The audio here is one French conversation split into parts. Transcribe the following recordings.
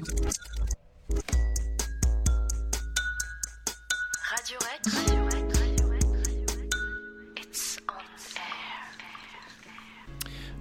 Radio Rec. It's on air.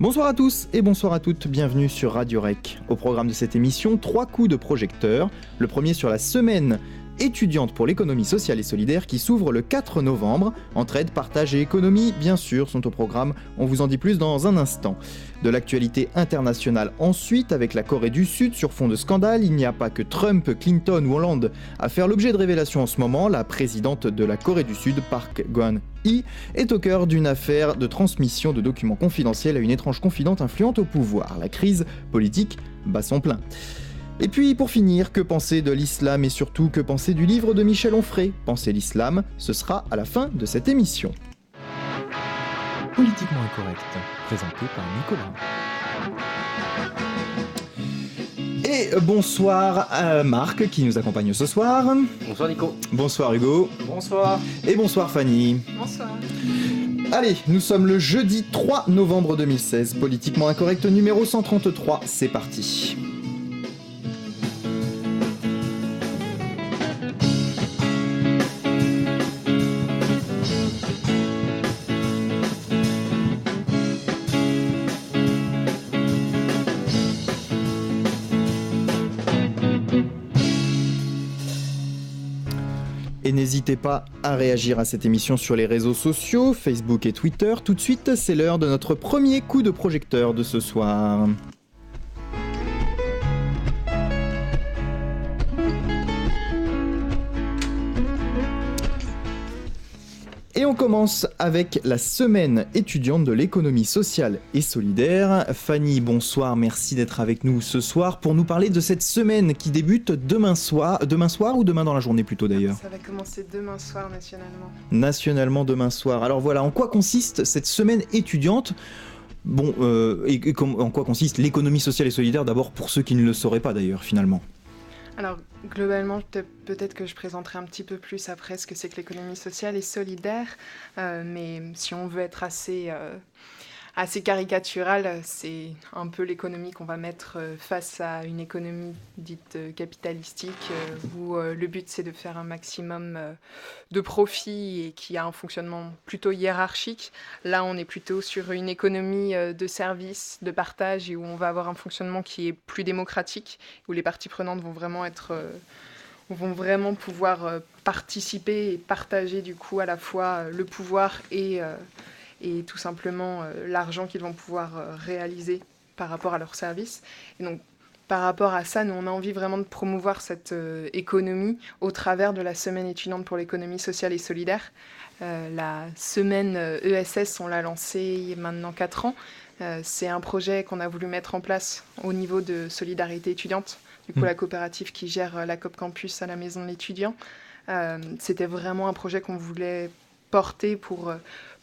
Bonsoir à tous et bonsoir à toutes, bienvenue sur Radio Rec. Au programme de cette émission, 3 coups de projecteur. Le premier sur la semaine étudiante pour l'économie sociale et solidaire qui s'ouvre le 4 novembre. Entraide, partage et économie, bien sûr, sont au programme. On vous en dit plus dans un instant. De l'actualité internationale ensuite, avec la Corée du Sud sur fond de scandale. Il n'y a pas que Trump, Clinton ou Hollande à faire l'objet de révélations en ce moment. La présidente de la Corée du Sud, Park Geun-hye, est au cœur d'une affaire de transmission de documents confidentiels à une étrange confidente influente au pouvoir. La crise politique bat son plein. Et puis, pour finir, que penser de l'islam et surtout que penser du livre de Michel Onfray ? Penser l'islam, ce sera à la fin de cette émission. Politiquement incorrect, présenté par Nicolas. Et bonsoir à Marc qui nous accompagne ce soir. Bonsoir Nico. Bonsoir Hugo. Bonsoir. Et bonsoir Fanny. Bonsoir. Allez, nous sommes le jeudi 3 novembre 2016. Politiquement incorrect numéro 133, c'est parti. Et n'hésitez pas à réagir à cette émission sur les réseaux sociaux, Facebook et Twitter. Tout de suite, c'est l'heure de notre premier coup de projecteur de ce soir. Et on commence avec la semaine étudiante de l'économie sociale et solidaire. Fanny, bonsoir, merci d'être avec nous ce soir pour nous parler de cette semaine qui débute demain soir ou demain dans la journée plutôt d'ailleurs. Ça va commencer demain soir nationalement. Nationalement demain soir. Alors voilà, en quoi consiste cette semaine étudiante ? Bon, en quoi consiste l'économie sociale et solidaire d'abord pour ceux qui ne le sauraient pas d'ailleurs finalement ? Alors, globalement, peut-être que je présenterai un petit peu plus après ce que c'est que l'économie sociale et solidaire, mais si on veut être assez caricatural, c'est un peu l'économie qu'on va mettre face à une économie dite capitalistique, où le but c'est de faire un maximum de profit et qui a un fonctionnement plutôt hiérarchique. Là, on est plutôt sur une économie de services, de partage, et où on va avoir un fonctionnement qui est plus démocratique, où les parties prenantes vont vraiment pouvoir participer et partager du coup à la fois le pouvoir et tout simplement l'argent qu'ils vont pouvoir réaliser par rapport à leurs services. Et donc, par rapport à ça, nous, on a envie vraiment de promouvoir cette économie au travers de la semaine étudiante pour l'économie sociale et solidaire. La semaine ESS, on l'a lancée il y a maintenant 4 ans. C'est un projet qu'on a voulu mettre en place au niveau de Solidarité étudiante, du coup la coopérative qui gère la COP Campus à la Maison de l'étudiant. C'était vraiment un projet qu'on voulait porter pour...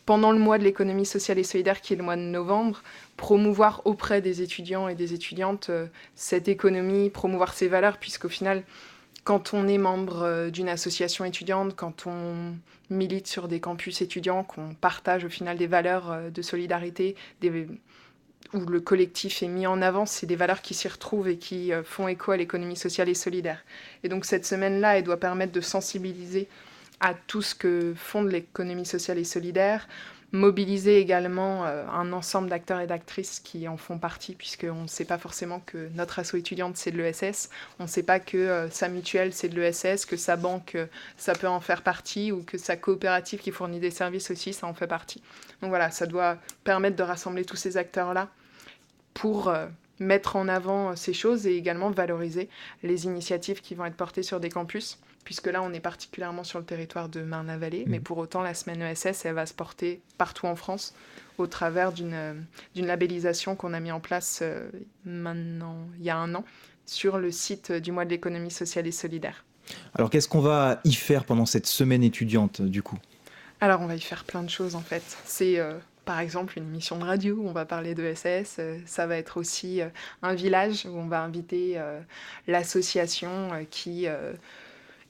pendant le mois de l'économie sociale et solidaire, qui est le mois de novembre, promouvoir auprès des étudiants et des étudiantes cette économie, promouvoir ses valeurs, puisqu'au final, quand on est membre d'une association étudiante, quand on milite sur des campus étudiants, qu'on partage au final des valeurs de solidarité, où le collectif est mis en avant, c'est des valeurs qui s'y retrouvent et qui font écho à l'économie sociale et solidaire. Et donc cette semaine-là, elle doit permettre de sensibiliser à tout ce que fonde l'économie sociale et solidaire, mobiliser également un ensemble d'acteurs et d'actrices qui en font partie, puisqu'on ne sait pas forcément que notre asso étudiante c'est de l'ESS, on ne sait pas que sa mutuelle c'est de l'ESS, que sa banque ça peut en faire partie, ou que sa coopérative qui fournit des services aussi, ça en fait partie. Donc voilà, ça doit permettre de rassembler tous ces acteurs-là pour mettre en avant ces choses et également valoriser les initiatives qui vont être portées sur des campus, puisque là, on est particulièrement sur le territoire de Marne-la-Vallée, mais pour autant, la semaine ESS, elle va se porter partout en France au travers d'une labellisation qu'on a mis en place maintenant, il y a 1 an, sur le site du mois de l'économie sociale et solidaire. Alors, qu'est-ce qu'on va y faire pendant cette semaine étudiante, du coup ? Alors, on va y faire plein de choses, en fait. C'est... par exemple, une émission de radio où on va parler d'ESS. Ça va être aussi un village où on va inviter l'association qui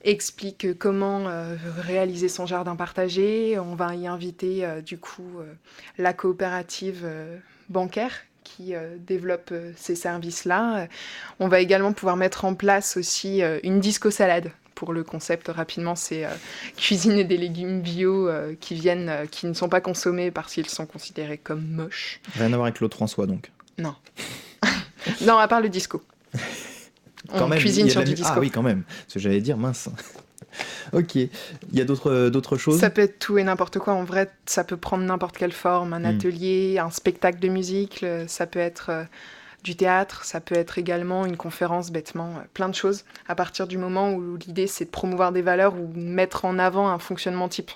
explique comment réaliser son jardin partagé. On va y inviter du coup la coopérative bancaire qui développe ces services-là. On va également pouvoir mettre en place aussi une disco-salade. Pour le concept, rapidement, c'est cuisiner des légumes bio qui ne sont pas consommés parce qu'ils sont considérés comme moches. Rien à voir avec Claude François, donc. Non. Non, à part le disco. On cuisine sur du disco. Ah oui, quand même. Ce que j'allais dire, mince. Ok. Il y a d'autres choses ? Ça peut être tout et n'importe quoi. En vrai, ça peut prendre n'importe quelle forme. Un atelier, un spectacle de musique, ça peut être du théâtre, ça peut être également une conférence, bêtement, plein de choses. À partir du moment où l'idée, c'est de promouvoir des valeurs ou mettre en avant un fonctionnement type.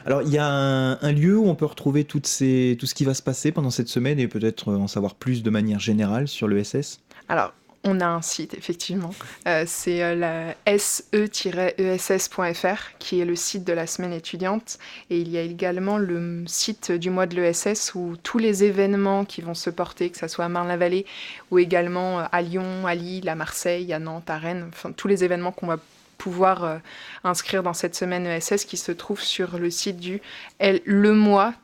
Alors, il y a un lieu où on peut retrouver tout ce qui va se passer pendant cette semaine et peut-être en savoir plus de manière générale sur l'ESS ? Alors, on a un site, effectivement. C'est la se-ess.fr, qui est le site de la semaine étudiante. Et il y a également le site du mois de l'ESS où tous les événements qui vont se porter, que ce soit à Marne-la-Vallée ou également à Lyon, à Lille, à Marseille, à Nantes, à Rennes, enfin tous les événements qu'on va pouvoir inscrire dans cette semaine ESS qui se trouve sur le site du lemois-ess.org.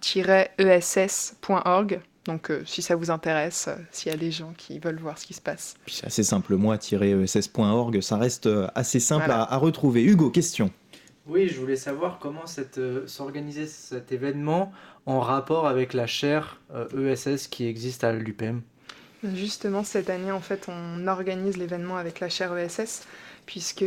Donc si ça vous intéresse, s'il y a des gens qui veulent voir ce qui se passe. Puis c'est assez simple, moi-ess.org, ça reste assez simple à retrouver. Hugo, question. Oui, je voulais savoir comment s'organiser cet événement en rapport avec la chaire ESS qui existe à l'UPM. Justement, cette année, en fait, on organise l'événement avec la chaire ESS, puisque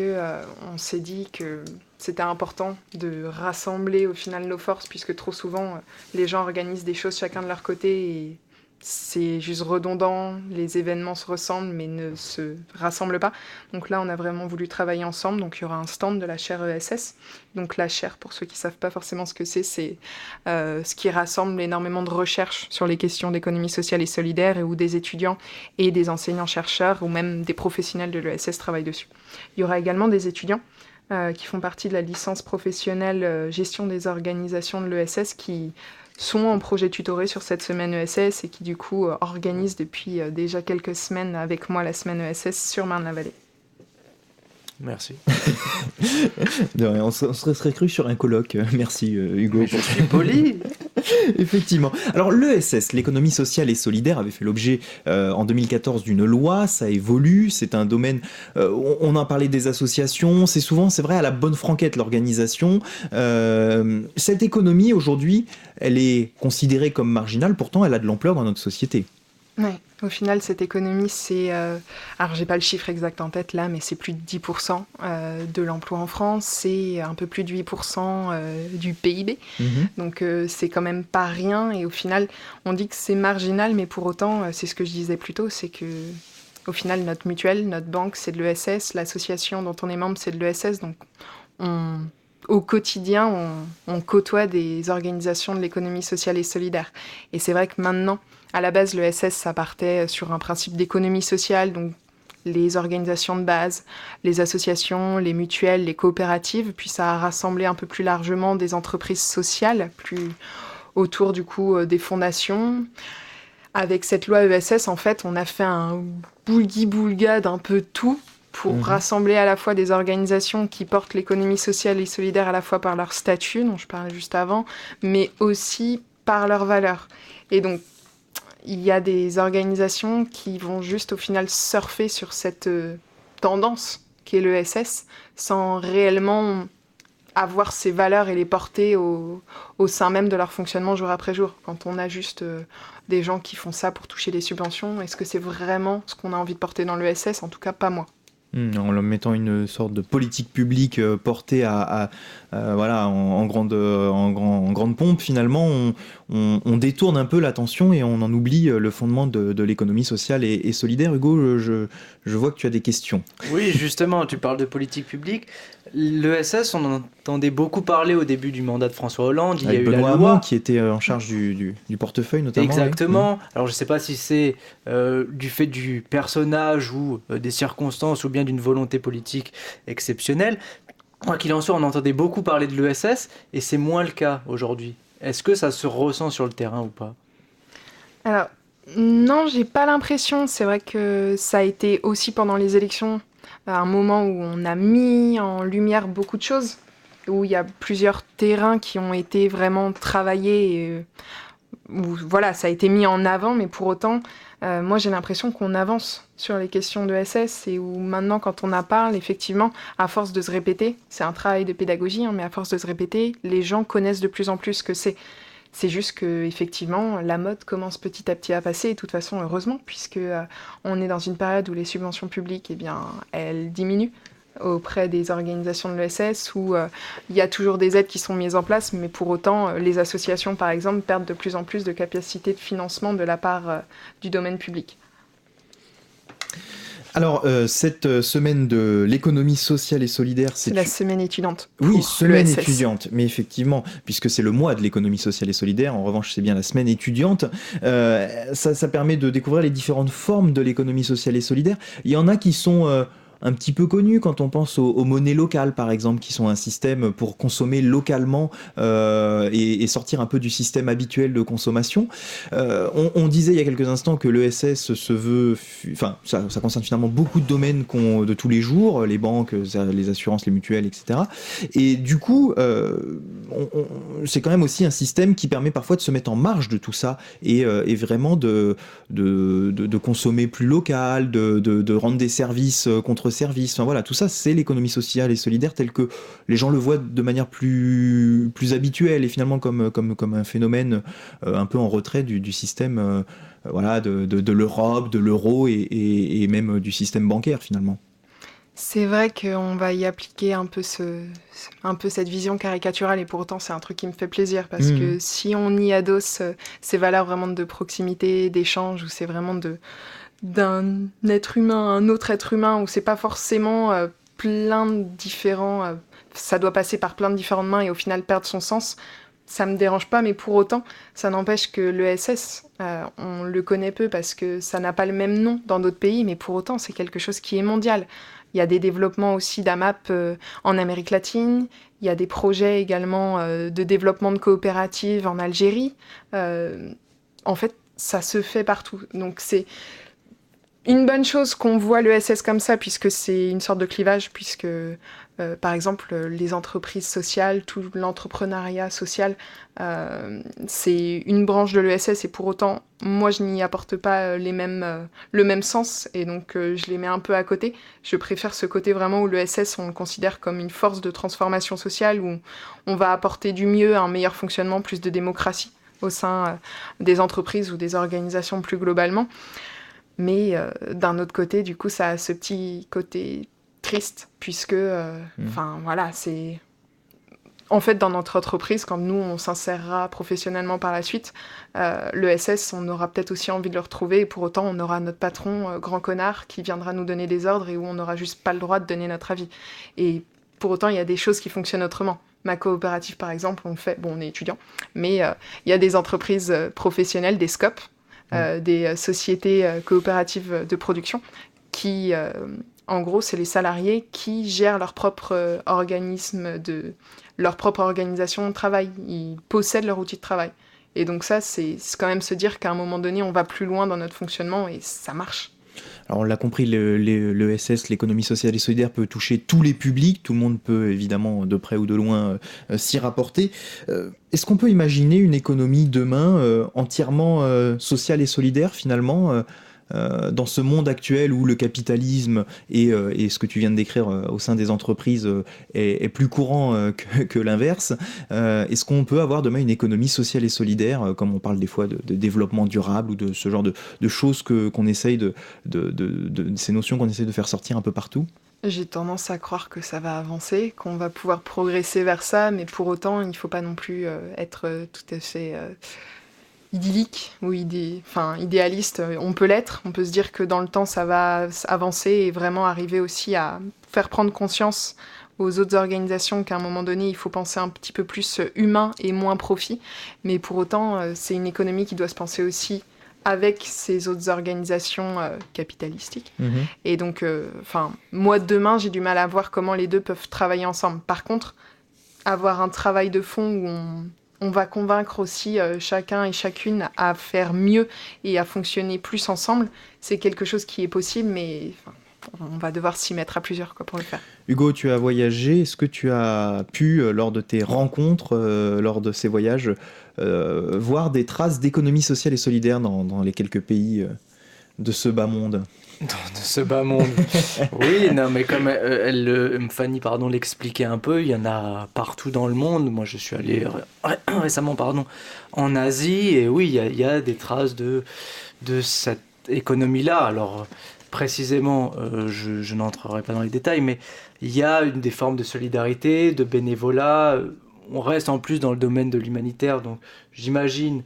on s'est dit que c'était important de rassembler au final nos forces, puisque trop souvent, les gens organisent des choses chacun de leur côté et c'est juste redondant, les événements se ressemblent mais ne se rassemblent pas. Donc là, on a vraiment voulu travailler ensemble, donc il y aura un stand de la chaire ESS. Donc la chaire, pour ceux qui ne savent pas forcément ce que c'est ce qui rassemble énormément de recherches sur les questions d'économie sociale et solidaire et où des étudiants et des enseignants-chercheurs ou même des professionnels de l'ESS travaillent dessus. Il y aura également des étudiants qui font partie de la licence professionnelle gestion des organisations de l'ESS qui sont en projet tutoré sur cette semaine ESS et qui du coup organisent depuis déjà quelques semaines avec moi la semaine ESS sur Marne-la-Vallée. Merci. On se serait cru sur un colloque. Merci Hugo. Mais je suis poli. Effectivement. Alors l'ESS, l'économie sociale et solidaire, avait fait l'objet en 2014 d'une loi, ça évolue, c'est un domaine, on a parlé des associations, c'est souvent, c'est vrai, à la bonne franquette l'organisation. Cette économie aujourd'hui, elle est considérée comme marginale, pourtant elle a de l'ampleur dans notre société. Oui, au final, cette économie, c'est... alors, j'ai pas le chiffre exact en tête là, mais c'est plus de 10% de l'emploi en France, c'est un peu plus de 8% du PIB. Donc, c'est quand même pas rien. Et au final, on dit que c'est marginal, mais pour autant, c'est ce que je disais plus tôt, c'est que au final, notre mutuelle, notre banque, c'est de l'ESS, l'association dont on est membre, c'est de l'ESS. Donc, au quotidien, on côtoie des organisations de l'économie sociale et solidaire. Et c'est vrai que maintenant, à la base, l'ESS, ça partait sur un principe d'économie sociale, donc les organisations de base, les associations, les mutuelles, les coopératives, puis ça a rassemblé un peu plus largement des entreprises sociales, plus autour du coup des fondations. Avec cette loi ESS, en fait, on a fait un boulgui-boulga d'un peu tout pour rassembler à la fois des organisations qui portent l'économie sociale et solidaire à la fois par leur statut, dont je parlais juste avant, mais aussi par leurs valeurs. Et donc, il y a des organisations qui vont juste au final surfer sur cette tendance qu'est l'ESS sans réellement avoir ces valeurs et les porter au sein même de leur fonctionnement jour après jour. Quand on a juste des gens qui font ça pour toucher des subventions, est-ce que c'est vraiment ce qu'on a envie de porter dans l'ESS ? En tout cas, pas moi. En leur mettant une sorte de politique publique portée voilà, en grande pompe, finalement, on détourne un peu l'attention et on en oublie le fondement de l'économie sociale et solidaire. Hugo, je vois que tu as des questions. Oui, justement, tu parles de politique publique. L'ESS, on en entendait beaucoup parler au début du mandat de François Hollande. Il y a eu Benoît la loi Hamon qui était en charge du portefeuille notamment. Exactement. Oui. Alors je ne sais pas si c'est du fait du personnage ou des circonstances ou bien d'une volonté politique exceptionnelle. Quoi qu'il en soit, on entendait beaucoup parler de l'ESS et c'est moins le cas aujourd'hui. Est-ce que ça se ressent sur le terrain ou pas ? Alors, non, j'ai pas l'impression. C'est vrai que ça a été aussi pendant les élections un moment où on a mis en lumière beaucoup de choses, où il y a plusieurs terrains qui ont été vraiment travaillés voilà, ça a été mis en avant, mais pour autant, moi j'ai l'impression qu'on avance sur les questions de SS et où maintenant quand on en parle, effectivement, à force de se répéter, c'est un travail de pédagogie, hein, mais à force de se répéter, les gens connaissent de plus en plus ce que c'est. C'est juste que effectivement, la mode commence petit à petit à passer, et de toute façon, heureusement, puisque on est dans une période où les subventions publiques, eh bien, elles diminuent auprès des organisations de l'ESS, où il y a toujours des aides qui sont mises en place, mais pour autant, les associations, par exemple, perdent de plus en plus de capacité de financement de la part du domaine public. Alors, cette semaine de l'économie sociale et solidaire, c'est la semaine étudiante. Oui, semaine l'ESS. étudiante, mais effectivement, puisque c'est le mois de l'économie sociale et solidaire, en revanche, c'est bien la semaine étudiante, ça permet de découvrir les différentes formes de l'économie sociale et solidaire. Il y en a qui sont un petit peu connues quand on pense aux monnaies locales, par exemple, qui sont un système pour consommer localement et sortir un peu du système habituel de consommation. On disait il y a quelques instants que l'ESS se veut... Enfin, ça concerne finalement beaucoup de domaines de tous les jours, les banques, les assurances, les mutuelles, etc. Et du coup, c'est quand même aussi un système qui permet parfois de se mettre en marge de tout ça et vraiment de consommer plus local, de rendre des services contre services. Enfin voilà, tout ça, c'est l'économie sociale et solidaire telle que les gens le voient de manière plus habituelle et finalement comme un phénomène un peu en retrait du système voilà, de l'Europe, de l'euro et même du système bancaire finalement. C'est vrai qu'on va y appliquer un peu cette vision caricaturale, et pour autant c'est un truc qui me fait plaisir, parce que si on y adosse ces valeurs vraiment de proximité, d'échange, où c'est vraiment d'un être humain à un autre être humain, où c'est pas forcément plein de différents... ça doit passer par plein de différentes mains et au final perdre son sens, ça me dérange pas, mais pour autant, ça n'empêche que l'ESS, on le connaît peu parce que ça n'a pas le même nom dans d'autres pays, mais pour autant, c'est quelque chose qui est mondial. Il y a des développements aussi d'AMAP en Amérique latine, il y a des projets également de développement de coopératives en Algérie. En fait, ça se fait partout. Donc c'est une bonne chose qu'on voit l'ESS comme ça, puisque c'est une sorte de clivage, puisque par exemple les entreprises sociales, tout l'entrepreneuriat social, c'est une branche de l'ESS, et pour autant moi je n'y apporte pas le même sens, et donc je les mets un peu à côté. Je préfère ce côté vraiment où l'ESS on le considère comme une force de transformation sociale, où on va apporter du mieux, un meilleur fonctionnement, plus de démocratie au sein des entreprises ou des organisations plus globalement. Mais d'un autre côté, du coup, ça a ce petit côté triste, puisque, voilà, c'est... En fait, dans notre entreprise, quand nous, on s'insérera professionnellement par la suite, l'ESS, on aura peut-être aussi envie de le retrouver, et pour autant, on aura notre patron, grand connard, qui viendra nous donner des ordres, et où on n'aura juste pas le droit de donner notre avis. Et pour autant, il y a des choses qui fonctionnent autrement. Ma coopérative, par exemple, on est étudiant, mais il y a des entreprises professionnelles, des SCOP, des sociétés coopératives de production qui, en gros, c'est les salariés qui gèrent leur propre leur propre organisation de travail. Ils possèdent leur outil de travail. Et donc ça, c'est quand même se dire qu'à un moment donné, on va plus loin dans notre fonctionnement, et ça marche. Alors on l'a compris, l'ESS, l'économie sociale et solidaire, peut toucher tous les publics, tout le monde peut évidemment de près ou de loin s'y rapporter. Est-ce qu'on peut imaginer une économie demain entièrement sociale et solidaire finalement dans ce monde actuel où le capitalisme et ce que tu viens de décrire au sein des entreprises est plus courant que l'inverse, est-ce qu'on peut avoir demain une économie sociale et solidaire, comme on parle des fois de développement durable ou de ce genre de choses qu'on essaye de ces notions qu'on essaye de faire sortir un peu partout? J'ai tendance à croire que ça va avancer, qu'on va pouvoir progresser vers ça, mais pour autant, il ne faut pas non plus être tout à fait... idyllique ou idéaliste. On peut l'être, on peut se dire que dans le temps ça va avancer et vraiment arriver aussi à faire prendre conscience aux autres organisations qu'à un moment donné il faut penser un petit peu plus humain et moins profit, mais pour autant c'est une économie qui doit se penser aussi avec ces autres organisations capitalistiques. Et donc moi demain j'ai du mal à voir comment les deux peuvent travailler ensemble. Par contre, avoir un travail de fond où on va convaincre aussi chacun et chacune à faire mieux et à fonctionner plus ensemble, c'est quelque chose qui est possible, mais on va devoir s'y mettre à plusieurs pour le faire. Hugo, tu as voyagé. Est-ce que tu as pu, lors de tes rencontres, lors de ces voyages, voir des traces d'économie sociale et solidaire dans les quelques pays de ce bas monde? De ce bas monde. Oui, non, mais comme Fanny l'expliquait un peu, il y en a partout dans le monde. Moi, je suis allé récemment en Asie, et oui, il y a des traces de cette économie-là. Alors, précisément, je n'entrerai pas dans les détails, mais il y a des formes de solidarité, de bénévolat. On reste en plus dans le domaine de l'humanitaire, donc j'imagine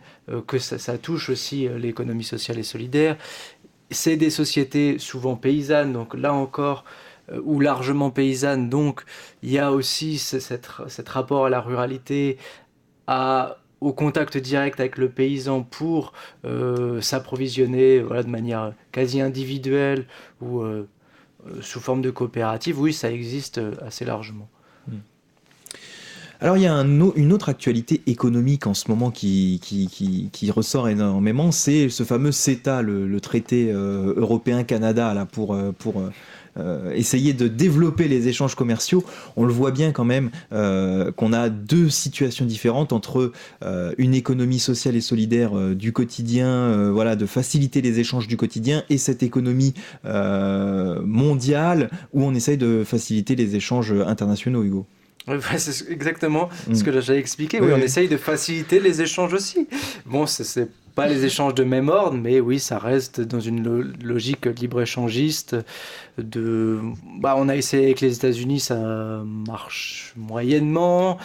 que ça touche aussi l'économie sociale et solidaire. C'est des sociétés souvent paysannes, donc là encore, ou largement paysannes, donc il y a aussi cet rapport à la ruralité, au contact direct avec le paysan pour s'approvisionner de manière quasi individuelle ou sous forme de coopérative. Oui, ça existe assez largement. Alors il y a une autre actualité économique en ce moment qui ressort énormément, c'est ce fameux CETA, le traité européen-Canada, là, pour essayer de développer les échanges commerciaux. On le voit bien quand même qu'on a deux situations différentes entre une économie sociale et solidaire du quotidien, de faciliter les échanges du quotidien, et cette économie mondiale où on essaye de faciliter les échanges internationaux, Hugo. C'est exactement ce que j'avais expliqué. Oui, on essaye de faciliter les échanges aussi. Bon, c'est pas les échanges de même ordre, mais oui, ça reste dans une logique libre-échangiste. On a essayé avec les États-Unis, ça marche moyennement.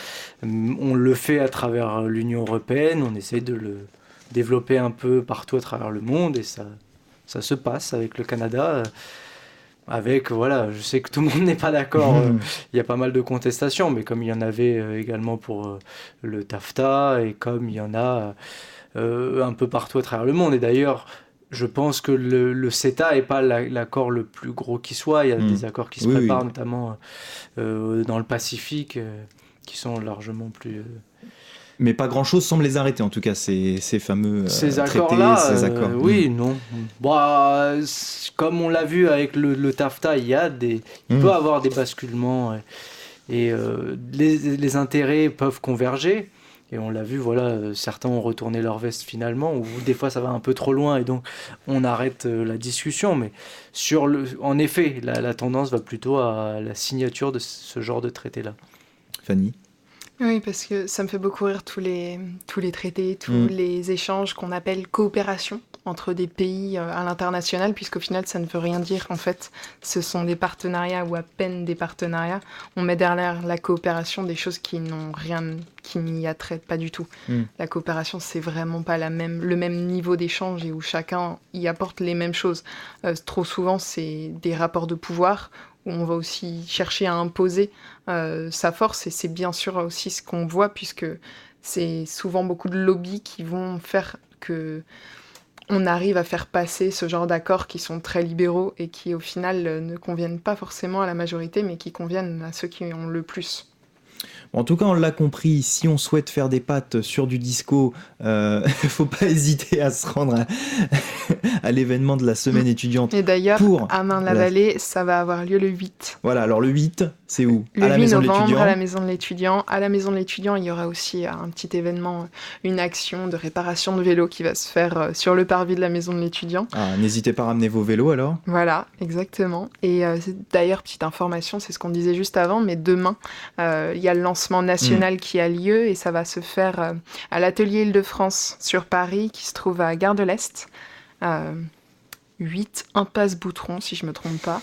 On le fait à travers l'Union européenne. On essaye de le développer un peu partout à travers le monde, et ça se passe avec le Canada. Avec, je sais que tout le monde n'est pas d'accord, il y a pas mal de contestations, mais comme il y en avait également pour le TAFTA, et comme il y en a un peu partout à travers le monde. Et d'ailleurs, je pense que le CETA n'est pas l'accord le plus gros qui soit. Il y a des accords qui se préparent, notamment dans le Pacifique, qui sont largement plus... Mais pas grand-chose semble les arrêter, en tout cas, ces fameux ces traités, accords-là, ces accords. Oui, non. Comme on l'a vu avec le TAFTA, il peut y avoir des basculements, et les intérêts peuvent converger. Et on l'a vu, certains ont retourné leur veste finalement, ou des fois ça va un peu trop loin, et donc on arrête la discussion. Mais en effet, la tendance va plutôt à la signature de ce genre de traité-là. Fanny ? Oui, parce que ça me fait beaucoup rire tous les traités, tous les échanges qu'on appelle coopération entre des pays à l'international, puisqu'au final, ça ne veut rien dire. En fait, ce sont des partenariats, ou à peine des partenariats. On met derrière la coopération des choses qui n'y attraitent pas du tout. La coopération, c'est vraiment pas le même niveau d'échange, et où chacun y apporte les mêmes choses. Trop souvent, c'est des rapports de pouvoir, où on va aussi chercher à imposer sa force, et c'est bien sûr aussi ce qu'on voit, puisque c'est souvent beaucoup de lobbies qui vont faire que on arrive à faire passer ce genre d'accords qui sont très libéraux et qui au final ne conviennent pas forcément à la majorité, mais qui conviennent à ceux qui ont le plus. En tout cas, on l'a compris, si on souhaite faire des pâtes sur du disco, faut pas hésiter à se rendre à l'événement de la semaine étudiante. Et d'ailleurs, à Marne-la-Vallée, ça va avoir lieu le 8. Voilà, alors le 8, c'est où ? Le 8 novembre, à la Maison de l'Étudiant. À la Maison de l'Étudiant, il y aura aussi un petit événement, une action de réparation de vélos qui va se faire sur le parvis de la Maison de l'Étudiant. Ah, n'hésitez pas à ramener vos vélos alors. Voilà, exactement. Et d'ailleurs, petite information, c'est ce qu'on disait juste avant, mais demain, il y a le lancement national qui a lieu, et ça va se faire à l'atelier Île-de-France sur Paris, qui se trouve à Gare de l'Est. 8 impasse Boutron, si je ne me trompe pas.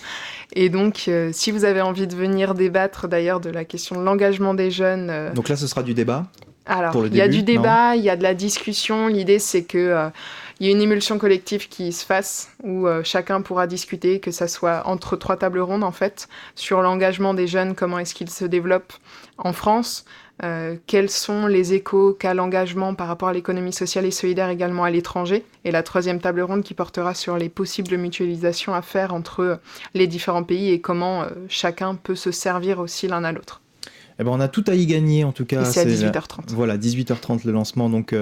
Et donc, si vous avez envie de venir débattre d'ailleurs de la question de l'engagement des jeunes... Donc là, ce sera du débat ? Alors, il y a du débat, il y a de la discussion. L'idée, c'est que il y a une émulsion collective qui se fasse, où chacun pourra discuter, que ça soit entre 3 tables rondes, en fait, sur l'engagement des jeunes, comment est-ce qu'il se développe en France, quels sont les échos qu'a l'engagement par rapport à l'économie sociale et solidaire également à l'étranger, et la 3e table ronde qui portera sur les possibles mutualisations à faire entre les différents pays, et comment chacun peut se servir aussi l'un à l'autre. Eh ben, on a tout à y gagner en tout cas. Et c'est à 18h30. Voilà, 18h30 le lancement donc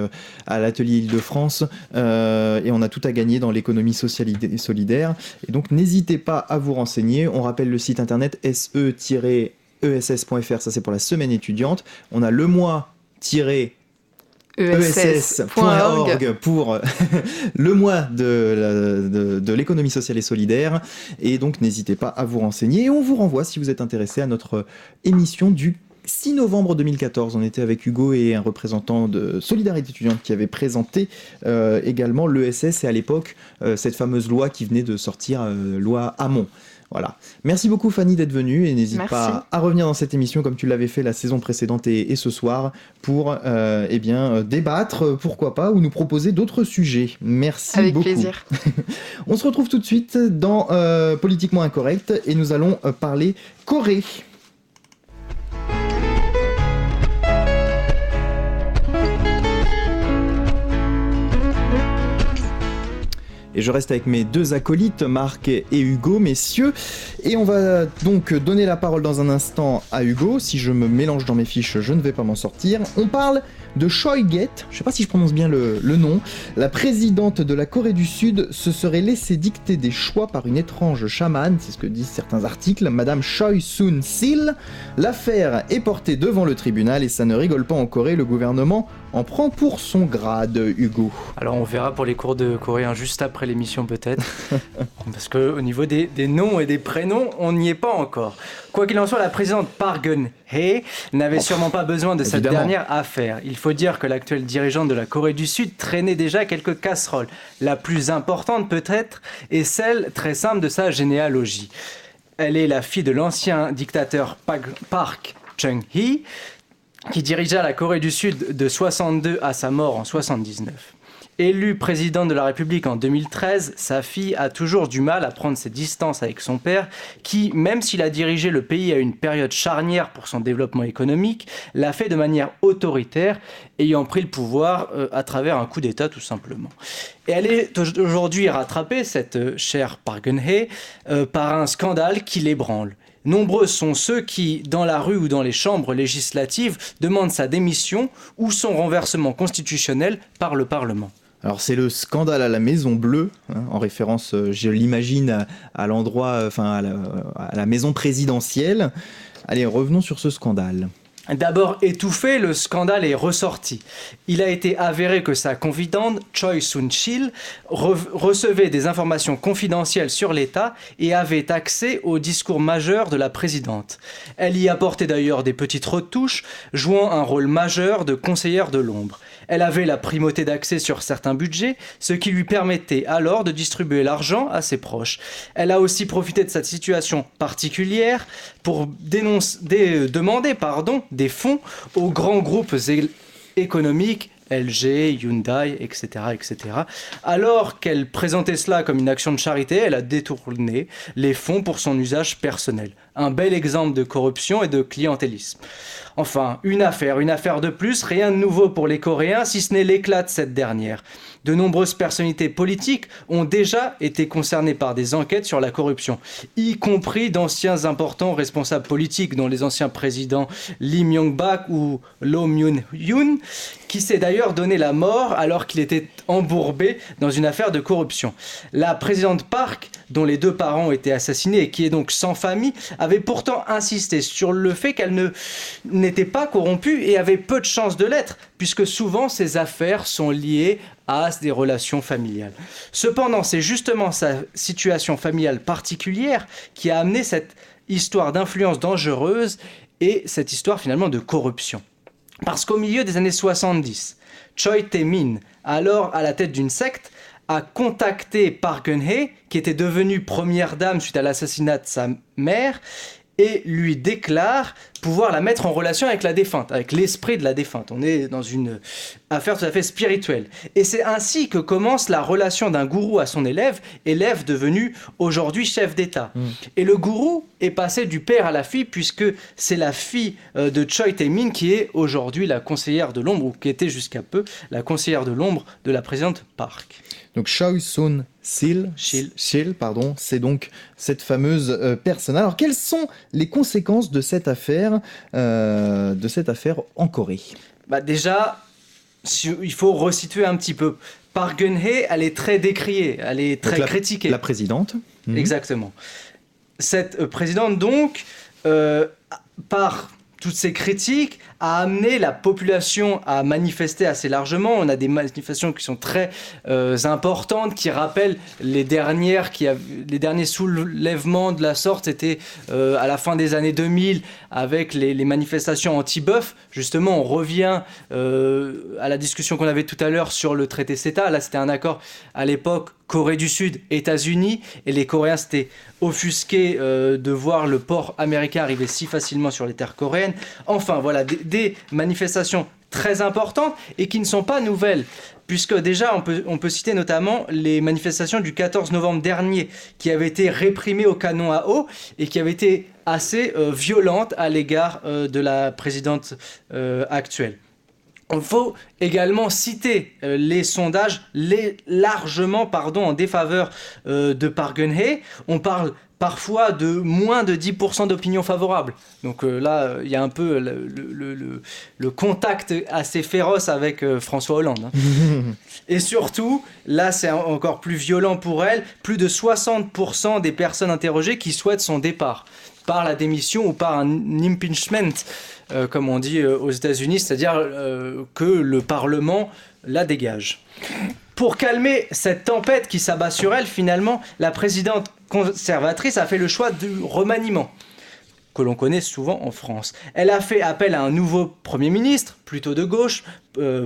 à l'atelier Île-de-France et on a tout à gagner dans l'économie sociale et solidaire. Et donc n'hésitez pas à vous renseigner. On rappelle le site internet se-ess.fr, ça c'est pour la semaine étudiante. On a le mois-ess.org pour le mois de l'économie sociale et solidaire. Et donc n'hésitez pas à vous renseigner. Et on vous renvoie, si vous êtes intéressé, à notre émission du 6 novembre 2014. On était avec Hugo et un représentant de Solidarité étudiante qui avait présenté également l'ESS et à l'époque cette fameuse loi qui venait de sortir, loi Hamon. Voilà. Merci beaucoup Fanny d'être venue et n'hésite pas à revenir dans cette émission comme tu l'avais fait la saison précédente et ce soir pour débattre, pourquoi pas, ou nous proposer d'autres sujets. Merci avec beaucoup. Avec plaisir. On se retrouve tout de suite dans Politiquement Incorrect et nous allons parler Corée. Et je reste avec mes deux acolytes, Marc et Hugo, messieurs. Et on va donc donner la parole dans un instant à Hugo. Si je me mélange dans mes fiches, je ne vais pas m'en sortir. On parle de Choi Get, je ne sais pas si je prononce bien le nom. La présidente de la Corée du Sud se serait laissé dicter des choix par une étrange chamane, c'est ce que disent certains articles, Madame Choi Soon-sil. L'affaire est portée devant le tribunal et ça ne rigole pas en Corée, le gouvernement en prend pour son grade, Hugo. Alors on verra pour les cours de coréen juste après l'émission peut-être, parce qu'au niveau des noms et des prénoms, on n'y est pas encore. Quoi qu'il en soit, la présidente Park Geun-hye n'avait sûrement pas besoin de cette dernière affaire. Il faut dire que l'actuelle dirigeante de la Corée du Sud traînait déjà quelques casseroles. La plus importante peut-être est celle très simple de sa généalogie. Elle est la fille de l'ancien dictateur Park Chung-hee, qui dirigea la Corée du Sud de 62 à sa mort en 79. Élue présidente de la République en 2013, sa fille a toujours du mal à prendre ses distances avec son père, qui, même s'il a dirigé le pays à une période charnière pour son développement économique, l'a fait de manière autoritaire, ayant pris le pouvoir à travers un coup d'État tout simplement. Et elle est aujourd'hui rattrapée, cette chère Park Geun-hye, par un scandale qui l'ébranle. Nombreux sont ceux qui, dans la rue ou dans les chambres législatives, demandent sa démission ou son renversement constitutionnel par le Parlement. Alors c'est le scandale à la Maison Bleue, en référence, je l'imagine, à l'endroit, à la maison présidentielle. Allez, revenons sur ce scandale. D'abord étouffé, le scandale est ressorti. Il a été avéré que sa confidente, Choi Soon-sil, recevait des informations confidentielles sur l'État et avait accès aux discours majeurs de la présidente. Elle y apportait d'ailleurs des petites retouches, jouant un rôle majeur de conseillère de l'ombre. Elle avait la primauté d'accès sur certains budgets, ce qui lui permettait alors de distribuer l'argent à ses proches. Elle a aussi profité de cette situation particulière pour demander des fonds aux grands groupes économiques, LG, Hyundai, etc., etc. Alors qu'elle présentait cela comme une action de charité, elle a détourné les fonds pour son usage personnel. Un bel exemple de corruption et de clientélisme. Enfin, une affaire de plus, rien de nouveau pour les Coréens, si ce n'est l'éclat de cette dernière. De nombreuses personnalités politiques ont déjà été concernées par des enquêtes sur la corruption, y compris d'anciens importants responsables politiques, dont les anciens présidents Lee Myung-bak ou Roh Moo-hyun, qui s'est d'ailleurs donné la mort alors qu'il était embourbé dans une affaire de corruption. La présidente Park, dont les deux parents ont été assassinés et qui est donc sans famille, avait pourtant insisté sur le fait qu'elle n'était pas corrompue et avait peu de chances de l'être, puisque souvent ces affaires sont liées à des relations familiales. Cependant, c'est justement sa situation familiale particulière qui a amené cette histoire d'influence dangereuse et cette histoire finalement de corruption. Parce qu'au milieu des années 70, Choi Tae-min, alors à la tête d'une secte, a contacté Park Geun-hye, qui était devenue première dame suite à l'assassinat de sa mère, et lui déclare pouvoir la mettre en relation avec la défunte, avec l'esprit de la défunte. On est dans une affaire tout à fait spirituelle. Et c'est ainsi que commence la relation d'un gourou à son élève devenu aujourd'hui chef d'État. Et le gourou est passé du père à la fille, puisque c'est la fille de Choi Tae-min qui est aujourd'hui la conseillère de l'ombre, ou qui était jusqu'à peu la conseillère de l'ombre de la présidente Park. Donc Choi Soon-sil, c'est donc cette fameuse personne. Alors quelles sont les conséquences de cette affaire affaire en Corée? Déjà, il faut resituer un petit peu. Park Geun-hye, elle est très décriée, elle est très critiquée. La présidente. Exactement. Cette présidente, donc, par toutes ces critiques, a amené la population à manifester assez largement. On a des manifestations qui sont très importantes, qui rappellent les derniers soulèvements de la sorte. C'était à la fin des années 2000, avec les manifestations anti-bœuf. Justement, on revient à la discussion qu'on avait tout à l'heure sur le traité CETA. Là, c'était un accord à l'époque Corée du Sud, États-Unis, et les Coréens s'étaient offusqués de voir le port américain arriver si facilement sur les terres coréennes. Enfin, voilà, des manifestations très importantes et qui ne sont pas nouvelles, puisque déjà on peut citer notamment les manifestations du 14 novembre dernier, qui avaient été réprimées au canon à eau et qui avaient été assez violentes à l'égard de la présidente actuelle. Il faut également citer les sondages largement en défaveur de Park Geun-hye. On parle parfois de moins de 10% d'opinion favorable. Donc là, il y a un peu le contact assez féroce avec François Hollande. Et surtout, là, c'est encore plus violent pour elle, plus de 60% des personnes interrogées qui souhaitent son départ, par la démission ou par un impeachment, comme on dit aux États-Unis, c'est-à-dire que le Parlement la dégage. Pour calmer cette tempête qui s'abat sur elle, finalement, la présidente conservatrice a fait le choix du remaniement, que l'on connaît souvent en France. Elle a fait appel à un nouveau Premier ministre, plutôt de gauche,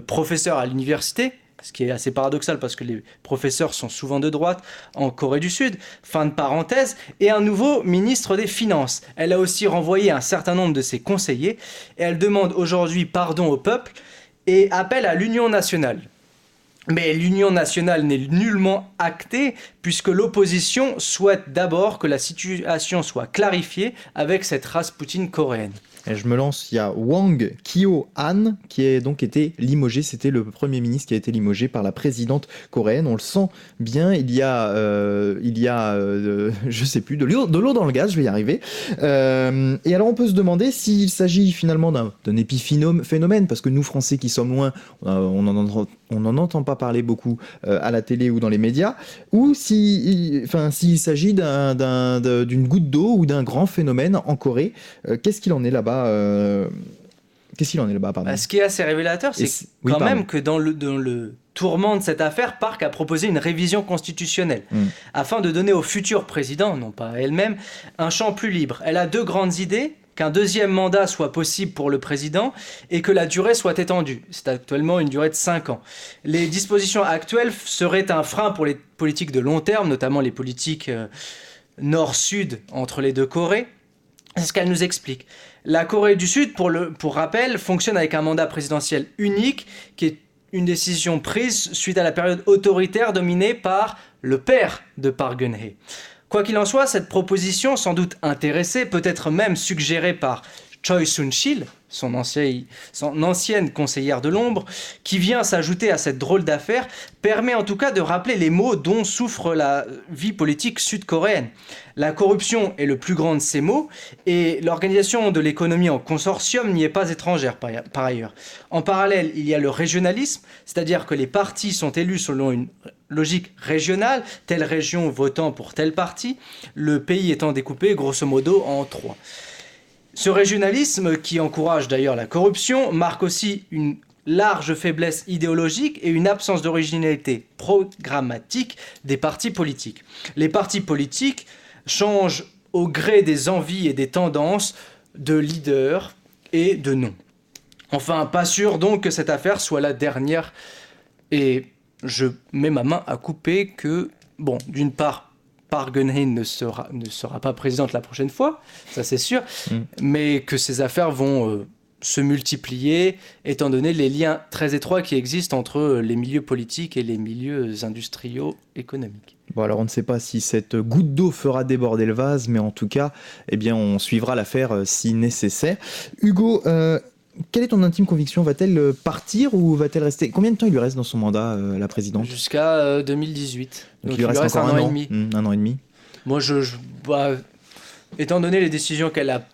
professeur à l'université, ce qui est assez paradoxal parce que les professeurs sont souvent de droite en Corée du Sud, fin de parenthèse, et un nouveau ministre des Finances. Elle a aussi renvoyé un certain nombre de ses conseillers, et elle demande aujourd'hui pardon au peuple et appelle à l'union nationale. Mais l'union nationale n'est nullement actée, puisque l'opposition souhaite d'abord que la situation soit clarifiée avec cette Raspoutine coréenne. Et je me lance, il y a Wang Kyo-han qui a donc été limogé. C'était le Premier ministre qui a été limogé par la présidente coréenne. On le sent bien, il y a je sais plus, de l'eau dans le gaz, je vais y arriver. Et alors on peut se demander s'il s'agit finalement d'un épiphénomène, parce que nous Français qui sommes loin, on n'en entend pas parler beaucoup à la télé ou dans les médias, ou s'il s'agit d'une goutte d'eau ou d'un grand phénomène en Corée. Qu'est-ce qu'il en est là-bas? Pardon. Ce qui est assez révélateur, c'est même que dans le tourment de cette affaire, Park a proposé une révision constitutionnelle afin de donner au futur président, non pas à elle-même, un champ plus libre. Elle a deux grandes idées: qu'un deuxième mandat soit possible pour le président et que la durée soit étendue. C'est actuellement une durée de 5 ans. Les dispositions actuelles seraient un frein pour les politiques de long terme, notamment les politiques nord-sud entre les deux Corées. C'est ce qu'elle nous explique. La Corée du Sud, pour rappel, fonctionne avec un mandat présidentiel unique, qui est une décision prise suite à la période autoritaire dominée par le père de Park Geun-hye. Quoi qu'il en soit, cette proposition, sans doute intéressée, peut-être même suggérée par Choi Soon-sil, son ancienne conseillère de l'ombre, qui vient s'ajouter à cette drôle d'affaire, permet en tout cas de rappeler les maux dont souffre la vie politique sud-coréenne. La corruption est le plus grand de ces maux, et l'organisation de l'économie en consortium n'y est pas étrangère par ailleurs. En parallèle, il y a le régionalisme, c'est-à-dire que les partis sont élus selon une logique régionale, telle région votant pour tel parti, le pays étant découpé grosso modo en 3. Ce régionalisme, qui encourage d'ailleurs la corruption, marque aussi une large faiblesse idéologique et une absence d'originalité programmatique des partis politiques. Les partis politiques changent au gré des envies et des tendances de leaders et de noms. Enfin, pas sûr donc que cette affaire soit la dernière, et je mets ma main à couper que, d'une part, Park Geun-hye ne sera pas présidente la prochaine fois, ça c'est sûr, mais que ces affaires vont se multiplier, étant donné les liens très étroits qui existent entre les milieux politiques et les milieux industriaux économiques. Bon, alors on ne sait pas si cette goutte d'eau fera déborder le vase, mais en tout cas, on suivra l'affaire si nécessaire. Hugo, quelle est ton intime conviction? Va-t-elle partir ou va-t-elle rester? Combien de temps il lui reste dans son mandat, la présidente? Jusqu'à 2018. Donc il lui reste encore un an et demi. Un an et demi. Moi, étant donné les décisions qu'elle a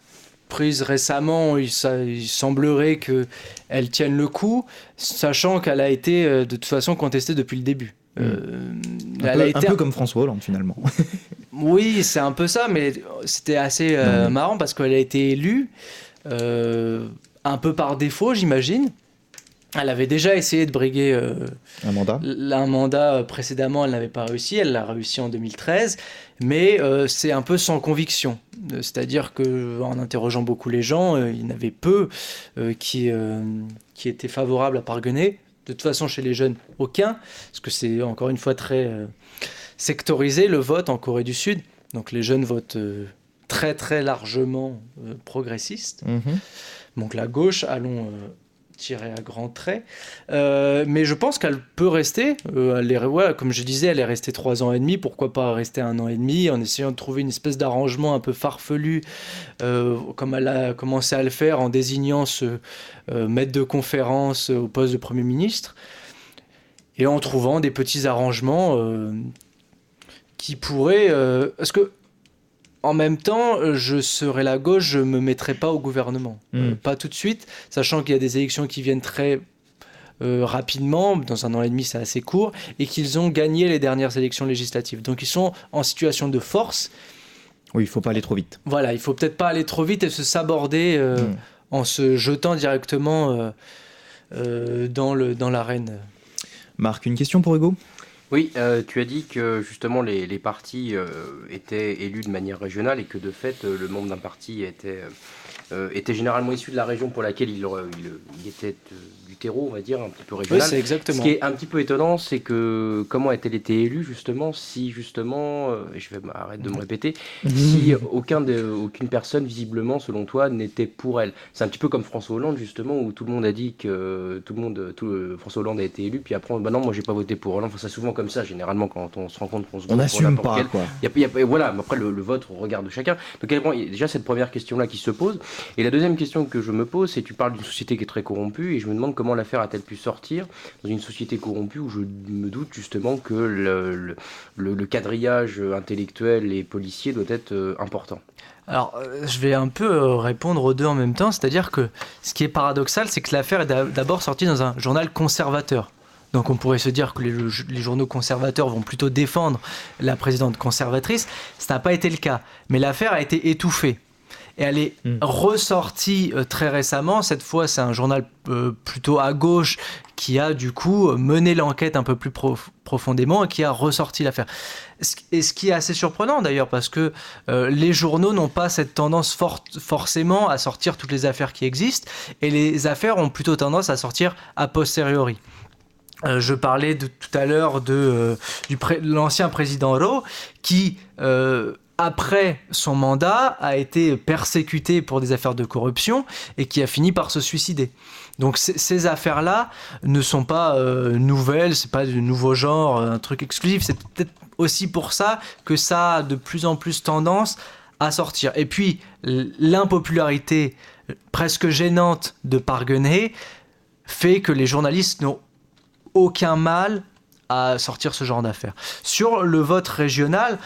prise récemment, il semblerait qu'elle tienne le coup, sachant qu'elle a été de toute façon contestée depuis le début. Un peu comme François Hollande finalement. Oui, c'est un peu ça, mais c'était assez marrant parce qu'elle a été élue un peu par défaut, j'imagine. Elle avait déjà essayé de briguer un mandat précédemment, elle n'avait pas réussi, elle l'a réussi en 2013, mais c'est un peu sans conviction. C'est-à-dire qu'en interrogeant beaucoup les gens, il y en avait peu qui étaient favorables à Parguené. De toute façon, chez les jeunes, aucun, parce que c'est encore une fois très sectorisé le vote en Corée du Sud. Donc les jeunes votent très très largement progressistes. Donc la gauche, allons tirer à grands traits. Mais je pense qu'elle peut rester. Comme je disais, elle est restée 3 ans et demi. Pourquoi pas rester 1 an et demi en essayant de trouver une espèce d'arrangement un peu farfelu, comme elle a commencé à le faire en désignant ce maître de conférence au poste de Premier ministre. Et en trouvant des petits arrangements qui pourraient... parce que en même temps, je serais la gauche, je ne me mettrais pas au gouvernement. Pas tout de suite, sachant qu'il y a des élections qui viennent très rapidement, dans 1 an et demi c'est assez court, et qu'ils ont gagné les dernières élections législatives. Donc ils sont en situation de force. Oui, il ne faut pas aller trop vite. Voilà, il ne faut peut-être pas aller trop vite et se saborder en se jetant directement dans l'arène. Marc, une question pour Hugo ? Oui, tu as dit que justement les partis étaient élus de manière régionale et que de fait le membre d'un parti était généralement issu de la région pour laquelle il était du terreau, on va dire, un petit peu régional. Oui, c'est exactement. Ce qui est un petit peu étonnant, c'est que comment a-t-elle été élue justement si justement, et je vais arrêter de me répéter, si aucune personne visiblement selon toi n'était pour elle. C'est un petit peu comme François Hollande justement où tout le monde a dit que François Hollande a été élu, puis après non, moi j'ai pas voté pour Hollande. Enfin, c'est souvent comme ça généralement quand on se rend compte qu'on se vote on pour n'assume n'importe pas quel. quoi. Voilà, mais après le vote on regarde chacun. Donc il y a déjà cette première question là qui se pose. Et la deuxième question que je me pose, c'est tu parles d'une société qui est très corrompue et je me demande comment l'affaire a-t-elle pu sortir dans une société corrompue où je me doute justement que le quadrillage intellectuel et policier doit être important. Alors, je vais un peu répondre aux deux en même temps, c'est-à-dire que ce qui est paradoxal, c'est que l'affaire est d'abord sortie dans un journal conservateur. Donc on pourrait se dire que les journaux conservateurs vont plutôt défendre la présidente conservatrice. Ça n'a pas été le cas, mais l'affaire a été étouffée. Et elle est ressortie très récemment. Cette fois, c'est un journal plutôt à gauche qui a du coup mené l'enquête un peu plus profondément et qui a ressorti l'affaire. Et ce qui est assez surprenant d'ailleurs, parce que les journaux n'ont pas cette tendance forcément à sortir toutes les affaires qui existent, et les affaires ont plutôt tendance à sortir a posteriori. Je parlais tout à l'heure de l'ancien président Roh qui... après son mandat, a été persécuté pour des affaires de corruption et qui a fini par se suicider. Donc ces affaires-là ne sont pas nouvelles, c'est pas du nouveau genre, un truc exclusif. C'est peut-être aussi pour ça que ça a de plus en plus tendance à sortir. Et puis l'impopularité presque gênante de Parguené fait que les journalistes n'ont aucun mal à sortir ce genre d'affaires. Sur le vote régional,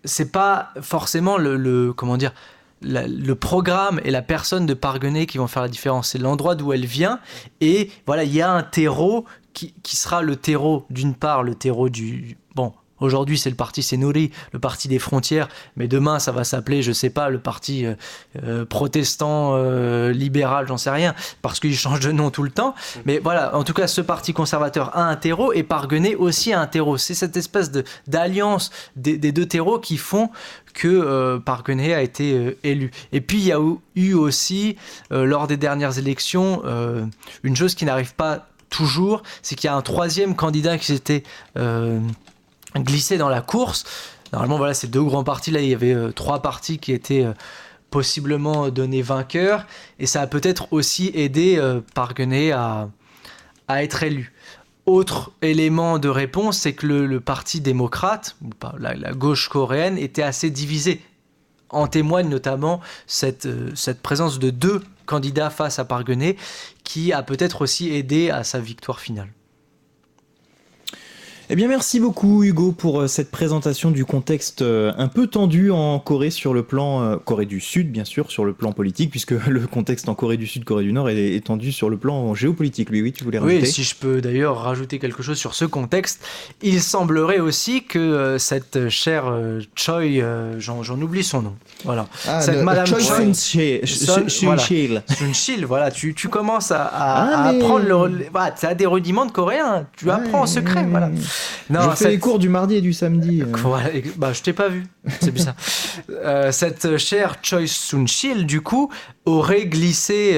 c'est pas forcément le programme et la personne de Parguené qui vont faire la différence, c'est l'endroit d'où elle vient, et voilà, il y a un terreau qui sera le terreau, d'une part le terreau aujourd'hui c'est le parti Sénouri, le parti des frontières, mais demain ça va s'appeler, je sais pas, le parti protestant libéral, j'en sais rien, parce qu'il change de nom tout le temps. Mais voilà, en tout cas ce parti conservateur a un terreau et Parguené aussi a un terreau. C'est cette espèce d'alliance des deux terreaux qui font que Parguené a été élu. Et puis il y a eu aussi, lors des dernières élections, une chose qui n'arrive pas toujours, c'est qu'il y a un troisième candidat qui s'était glissé dans la course. Normalement, voilà, ces deux grands partis, là, il y avait 3 partis qui étaient possiblement donnés vainqueurs, et ça a peut-être aussi aidé Parguené à être élu. Autre élément de réponse, c'est que le parti démocrate, la gauche coréenne, était assez divisé. En témoigne notamment cette présence de 2 candidats face à Parguené, qui a peut-être aussi aidé à sa victoire finale. Eh bien, merci beaucoup Hugo pour cette présentation du contexte un peu tendu en Corée sur le plan Corée du Sud, bien sûr, sur le plan politique, puisque le contexte en Corée du Sud, Corée du Nord est tendu sur le plan géopolitique. Oui, tu voulais rajouter ? Oui, si je peux d'ailleurs rajouter quelque chose sur ce contexte, il semblerait aussi que cette chère Choi, j'en oublie son nom, voilà. Cette Madame Choi Sun-sil, voilà, tu commences à apprendre voilà, tu as des rudiments de coréen, tu apprends en secret, voilà. Non, je fais les cours du mardi et du samedi. Voilà, je t'ai pas vu, c'est bizarre. Cette chère Choi Sun-sil, du coup, aurait glissé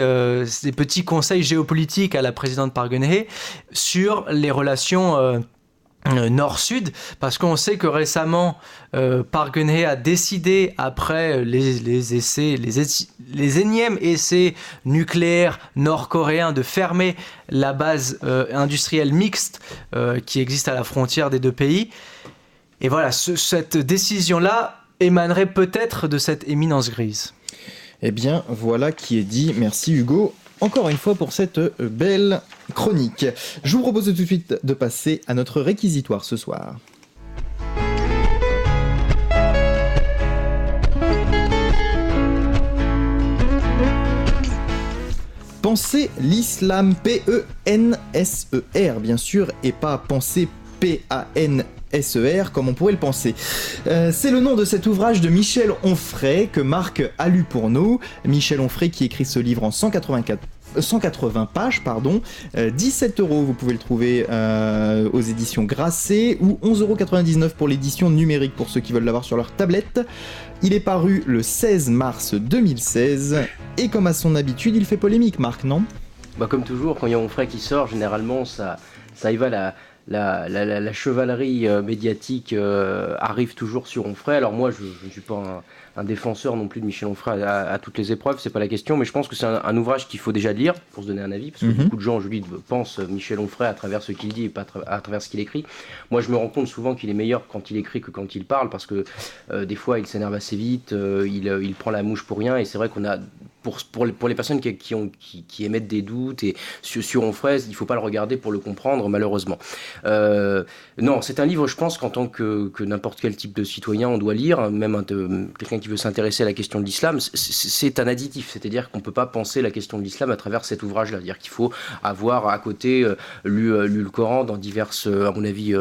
des petits conseils géopolitiques à la présidente Park Geun-hye sur les relations Nord-Sud, parce qu'on sait que récemment Park Geun-hye a décidé, après les énièmes essais nucléaires nord-coréens, de fermer la base industrielle mixte qui existe à la frontière des deux pays. Et voilà, cette décision-là émanerait peut-être de cette éminence grise. Eh bien, voilà qui est dit. Merci Hugo, encore une fois pour cette belle chronique. Je vous propose tout de suite de passer à notre réquisitoire ce soir. Penser l'islam, P-E-N-S-E-R, bien sûr, et pas penser P-A-N-S-E-R comme on pourrait le penser. C'est le nom de cet ouvrage de Michel Onfray que Marc a lu pour nous. Michel Onfray qui écrit ce livre en 180 pages, 17 €, vous pouvez le trouver aux éditions Grasset, ou 11,99 € pour l'édition numérique pour ceux qui veulent l'avoir sur leur tablette. Il est paru le 16 mars 2016, et comme à son habitude, il fait polémique, Marc, non ? Comme toujours, quand il y a Onfray qui sort, généralement ça y va, la chevalerie médiatique arrive toujours sur Onfray. Alors moi, je ne suis pas un défenseur non plus de Michel Onfray à toutes les épreuves, c'est pas la question, mais je pense que c'est un ouvrage qu'il faut déjà lire pour se donner un avis, parce que beaucoup de gens, je lui dis, pensent Michel Onfray à travers ce qu'il dit et pas à travers ce qu'il écrit. Moi, je me rends compte souvent qu'il est meilleur quand il écrit que quand il parle, parce que des fois, il s'énerve assez vite, il prend la mouche pour rien, et c'est vrai qu'on a... Pour les personnes qui émettent des doutes et sur Onfray, il ne faut pas le regarder pour le comprendre, malheureusement. Non, c'est un livre, je pense, qu'en tant que n'importe quel type de citoyen, on doit lire, même quelqu'un qui veut s'intéresser à la question de l'islam, c'est un additif, c'est-à-dire qu'on ne peut pas penser la question de l'islam à travers cet ouvrage-là, c'est-à-dire qu'il faut avoir à côté lu le Coran dans diverses, à mon avis,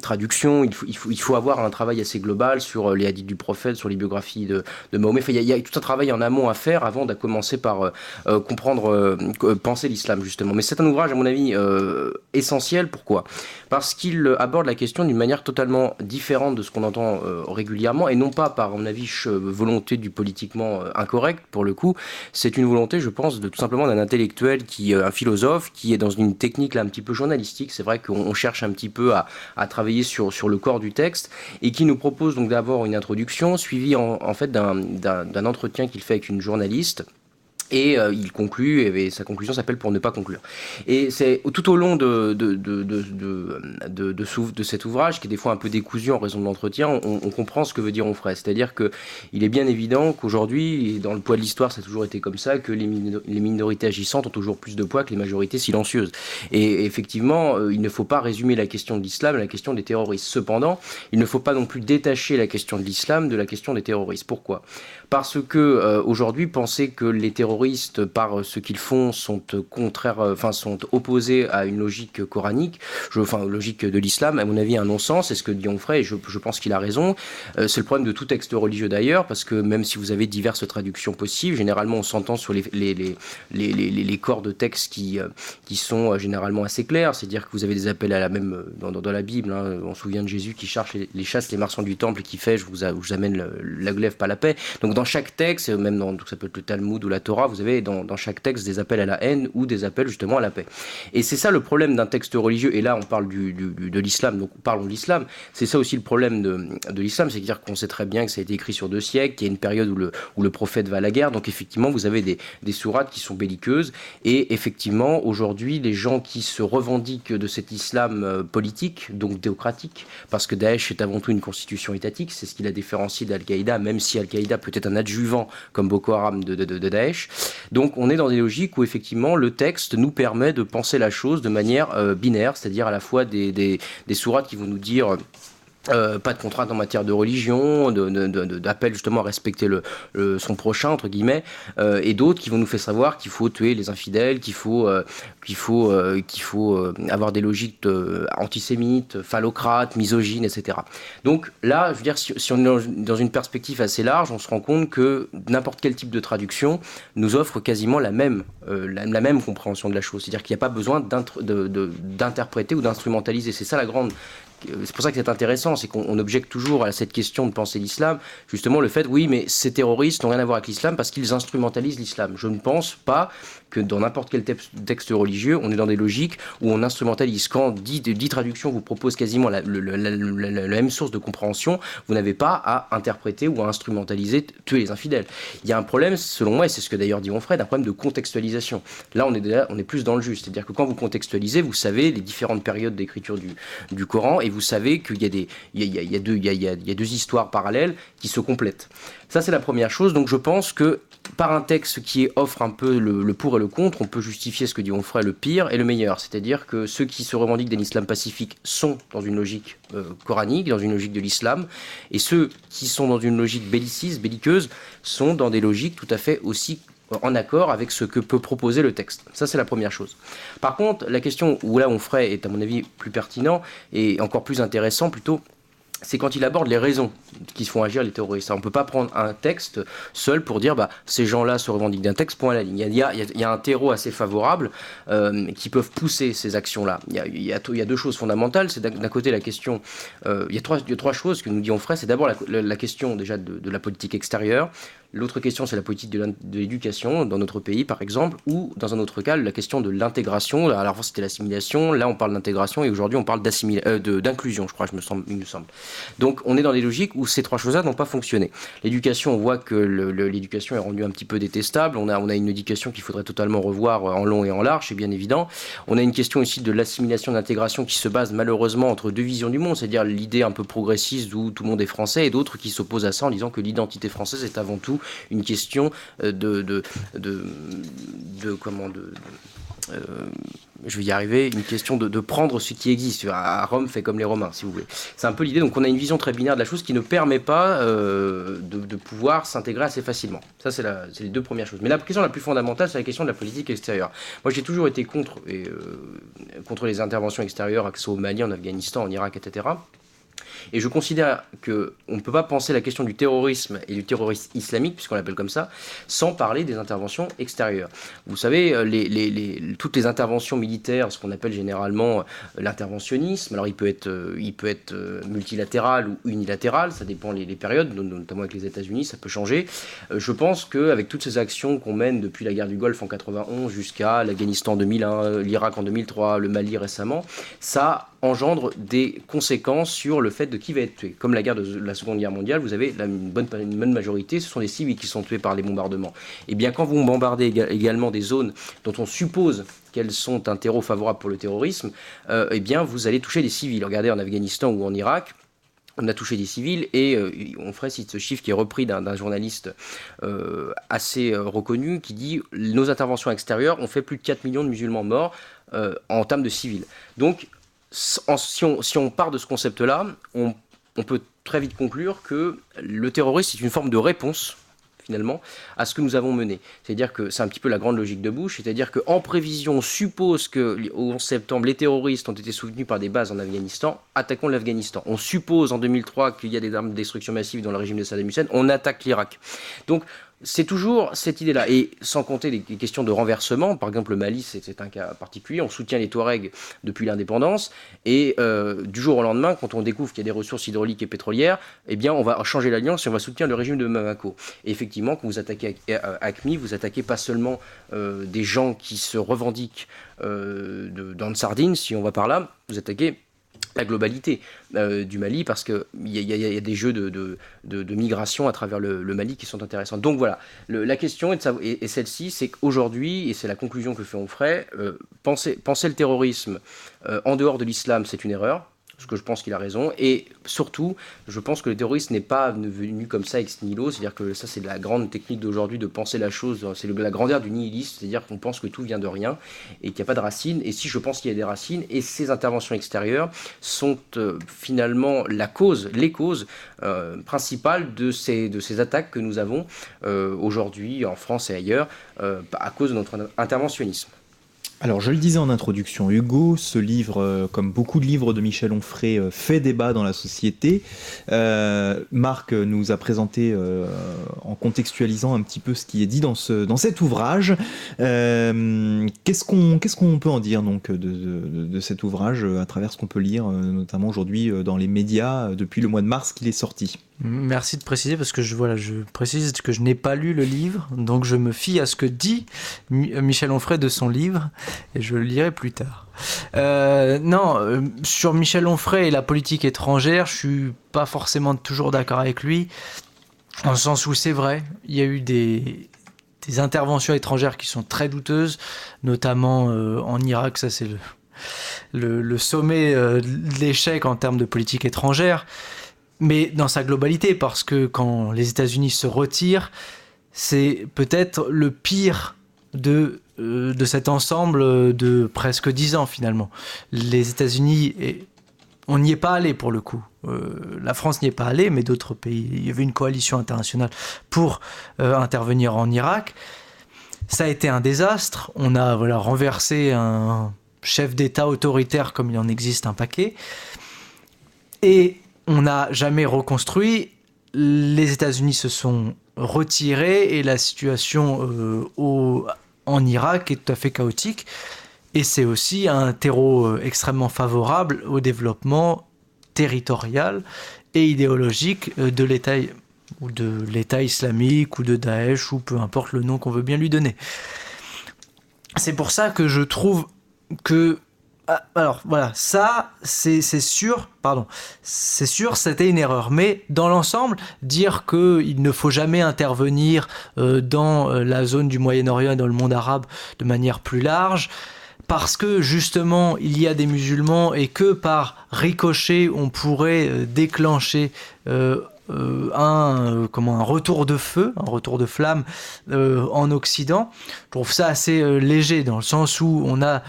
traductions, il faut avoir un travail assez global sur les hadiths du prophète, sur les biographies de Mahomet. Enfin, il y a tout un travail en amont à faire avant de commencer par penser l'islam, justement. Mais c'est un ouvrage, à mon avis, essentiel. Pourquoi ? Parce qu'il aborde la question d'une manière totalement différente de ce qu'on entend régulièrement, et non pas par, à mon avis, volonté du politiquement incorrect, pour le coup. C'est une volonté, je pense, tout simplement d'un intellectuel, un philosophe, qui est dans une technique là, un petit peu journalistique. C'est vrai qu'on cherche un petit peu à travailler sur le corps du texte, et qui nous propose donc d'avoir une introduction, suivie en fait d'un entretien qu'il fait avec une journaliste. Et il conclut, et sa conclusion s'appelle « Pour ne pas conclure ». Et c'est tout au long de cet ouvrage, qui est des fois un peu décousu en raison de l'entretien, on comprend ce que veut dire Onfray. C'est-à-dire qu'il est bien évident qu'aujourd'hui, et dans le poids de l'histoire, ça a toujours été comme ça, que les minorités agissantes ont toujours plus de poids que les majorités silencieuses. Et effectivement, il ne faut pas résumer la question de l'islam à la question des terroristes. Cependant, il ne faut pas non plus détacher la question de l'islam de la question des terroristes. Pourquoi ? Parce que aujourd'hui, penser que les terroristes, par ce qu'ils font, sont opposés à une logique coranique, logique de l'islam, à mon avis, un non-sens. C'est ce que dit Onfray, et je pense qu'il a raison. C'est le problème de tout texte religieux d'ailleurs, parce que même si vous avez diverses traductions possibles, généralement on s'entend sur les corps de texte qui sont généralement assez clairs. C'est-à-dire que vous avez des appels à la même dans la Bible. Hein, on se souvient de Jésus qui chasse les marchands du temple, qui fait je vous amène la glaive, pas la paix. Donc dans chaque texte, même ça peut être le Talmud ou la Torah, vous avez dans chaque texte des appels à la haine ou des appels justement à la paix. Et c'est ça le problème d'un texte religieux, et là on parle de l'islam, donc parlons de l'islam, c'est ça aussi le problème de l'islam, c'est-à-dire qu'on sait très bien que ça a été écrit sur 2 siècles, qu'il y a une période où le prophète va à la guerre, donc effectivement vous avez des sourates qui sont belliqueuses, et effectivement aujourd'hui les gens qui se revendiquent de cet islam politique, donc théocratique, parce que Daesh est avant tout une constitution étatique, c'est ce qui l'a différencié d'Al-Qaïda, même si Al-Qaïda peut être un adjuvant comme Boko Haram de Daesh, Donc on est dans des logiques où effectivement le texte nous permet de penser la chose de manière binaire, c'est-à-dire à la fois des sourates qui vont nous dire pas de contraintes en matière de religion, d'appel justement à respecter son prochain, entre guillemets, et d'autres qui vont nous faire savoir qu'il faut tuer les infidèles, qu'il faut avoir des logiques antisémites, phallocrates, misogynes, etc. Donc là, je veux dire, si on est dans une perspective assez large, on se rend compte que n'importe quel type de traduction nous offre quasiment la même compréhension de la chose. C'est-à-dire qu'il n'y a pas besoin d'interpréter ou d'instrumentaliser. C'est ça la grande... C'est pour ça que c'est intéressant, c'est qu'on objecte toujours à cette question de penser l'islam, justement le fait, oui, mais ces terroristes n'ont rien à voir avec l'islam parce qu'ils instrumentalisent l'islam. Je ne pense pas que dans n'importe quel texte religieux, on est dans des logiques où on instrumentalise. Quand 10 traductions vous proposent quasiment la même source de compréhension, vous n'avez pas à interpréter ou à instrumentaliser, tuer les infidèles. Il y a un problème, selon moi, et c'est ce que d'ailleurs dit Onfray, un problème de contextualisation. Là, on est plus dans le juste. C'est-à-dire que quand vous contextualisez, vous savez les différentes périodes d'écriture du Coran et vous savez qu'il y a deux histoires parallèles qui se complètent. Ça, c'est la première chose. Donc, je pense que par un texte qui offre un peu le pour et le contre, on peut justifier ce que dit Onfray, le pire et le meilleur. C'est-à-dire que ceux qui se revendiquent d'un islam pacifique sont dans une logique coranique, dans une logique de l'islam, et ceux qui sont dans une logique belliqueuse, sont dans des logiques tout à fait aussi en accord avec ce que peut proposer le texte. Ça, c'est la première chose. Par contre, la question où là Onfray est à mon avis plus pertinent et encore plus intéressant plutôt, c'est quand il aborde les raisons qui font agir les terroristes. On ne peut pas prendre un texte seul pour dire ces gens-là se revendiquent d'un texte, point à la ligne. Il y a un terreau assez favorable qui peuvent pousser ces actions-là. Il y a deux choses fondamentales. C'est d'un côté la question... il y a trois choses que nous dit Onfray. C'est d'abord la question déjà de la politique extérieure. L'autre question, c'est la politique de l'éducation dans notre pays, par exemple, ou dans un autre cas, la question de l'intégration. Alors avant, c'était l'assimilation, là, on parle d'intégration, et aujourd'hui, on parle d'inclusion, je crois, il me semble. Donc, on est dans des logiques où ces trois choses-là n'ont pas fonctionné. L'éducation, on voit que l'éducation est rendue un petit peu détestable. On a une éducation qu'il faudrait totalement revoir en long et en large, c'est bien évident. On a une question aussi de l'assimilation, d'intégration qui se base malheureusement entre deux visions du monde, c'est-à-dire l'idée un peu progressiste où tout le monde est français, et d'autres qui s'opposent à ça en disant que l'identité française est avant tout une question je vais y arriver, une question de prendre ce qui existe. À Rome, fait comme les Romains, si vous voulez. C'est un peu l'idée. Donc, on a une vision très binaire de la chose qui ne permet pas de pouvoir s'intégrer assez facilement. Ça, c'est les deux premières choses. Mais la question la plus fondamentale, c'est la question de la politique extérieure. Moi, j'ai toujours été contre les interventions extérieures, que ce soit au Mali, en Afghanistan, en Irak, etc. Et je considère qu'on ne peut pas penser la question du terrorisme et du terrorisme islamique, puisqu'on l'appelle comme ça, sans parler des interventions extérieures. Vous savez, toutes les interventions militaires, ce qu'on appelle généralement l'interventionnisme, alors il peut être multilatéral ou unilatéral, ça dépend les périodes, notamment avec les États-Unis, ça peut changer. Je pense qu'avec toutes ces actions qu'on mène depuis la guerre du Golfe en 91 jusqu'à l'Afghanistan en 2001, l'Irak en 2003, le Mali récemment, ça engendre des conséquences sur le fait de qui va être tué. Comme la guerre de la Seconde Guerre mondiale, vous avez une bonne majorité, ce sont des civils qui sont tués par les bombardements. Et bien quand vous bombardez également des zones dont on suppose qu'elles sont un terreau favorable pour le terrorisme, eh bien vous allez toucher des civils. Regardez en Afghanistan ou en Irak, on a touché des civils et Onfray cite ce chiffre qui est repris d'un journaliste assez reconnu qui dit « Nos interventions extérieures ont fait plus de 4 millions de musulmans morts en termes de civils ». Donc si on part de ce concept-là, on peut très vite conclure que le terrorisme est une forme de réponse, finalement, à ce que nous avons mené. C'est-à-dire que c'est un petit peu la grande logique de Bush, c'est-à-dire qu'en prévision, on suppose qu'au 11 septembre, les terroristes ont été soutenus par des bases en Afghanistan, attaquons l'Afghanistan. On suppose en 2003 qu'il y a des armes de destruction massive dans le régime de Saddam Hussein, on attaque l'Irak. Donc, c'est toujours cette idée-là. Et sans compter les questions de renversement, par exemple le Mali, c'est un cas particulier, on soutient les Touaregs depuis l'indépendance, et du jour au lendemain, quand on découvre qu'il y a des ressources hydrauliques et pétrolières, eh bien on va changer l'alliance et on va soutenir le régime de Bamako. Et effectivement, quand vous attaquez AQMI, vous attaquez pas seulement des gens qui se revendiquent d'Ansardine, si on va par là, vous attaquez la globalité du Mali, parce qu'il y a des jeux de migration à travers le Mali qui sont intéressants. Donc voilà, la question est celle-ci, c'est qu'aujourd'hui, et c'est la conclusion que fait Onfray, penser le terrorisme en dehors de l'islam, c'est une erreur. parce que je pense qu'il a raison. Et surtout, je pense que le terrorisme n'est pas venu comme ça ex nihilo, c'est-à-dire que ça c'est la grande technique d'aujourd'hui de penser la chose, c'est la grandeur du nihilisme, c'est-à-dire qu'on pense que tout vient de rien et qu'il n'y a pas de racines. Et si je pense qu'il y a des racines, et ces interventions extérieures sont finalement les causes principales de ces attaques que nous avons aujourd'hui en France et ailleurs à cause de notre interventionnisme. Alors, je le disais en introduction, Hugo, ce livre, comme beaucoup de livres de Michel Onfray, fait débat dans la société. Marc nous a présenté, en contextualisant un petit peu ce qui est dit dans cet ouvrage. Qu'est-ce qu'on peut en dire donc de cet ouvrage à travers ce qu'on peut lire, notamment aujourd'hui dans les médias, depuis le mois de mars qu'il est sorti ? Merci de préciser, parce que je précise que je n'ai pas lu le livre, donc je me fie à ce que dit Michel Onfray de son livre, et je le lirai plus tard. Sur Michel Onfray et la politique étrangère, je suis pas forcément toujours d'accord avec lui, dans le sens où c'est vrai, il y a eu des interventions étrangères qui sont très douteuses, notamment en Irak, ça c'est le sommet de l'échec en termes de politique étrangère. Mais dans sa globalité, parce que quand les États-Unis se retirent, c'est peut-être le pire de cet ensemble de presque 10 ans finalement. Les États-Unis, on n'y est pas allé pour le coup. La France n'y est pas allée, mais d'autres pays. Il y avait une coalition internationale pour intervenir en Irak. Ça a été un désastre. On a renversé un chef d'État autoritaire comme il en existe un paquet. Et on n'a jamais reconstruit, les États-Unis se sont retirés et la situation en Irak est tout à fait chaotique. Et c'est aussi un terreau extrêmement favorable au développement territorial et idéologique de l'État, ou de l'État islamique ou de Daesh, ou peu importe le nom qu'on veut bien lui donner. C'est pour ça que je trouve que alors voilà, ça c'est sûr, c'était une erreur. Mais dans l'ensemble, dire qu'il ne faut jamais intervenir dans la zone du Moyen-Orient et dans le monde arabe de manière plus large, parce que justement il y a des musulmans et que par ricochet on pourrait déclencher un retour de feu, un retour de flamme en Occident. Je trouve ça assez léger, dans le sens où on a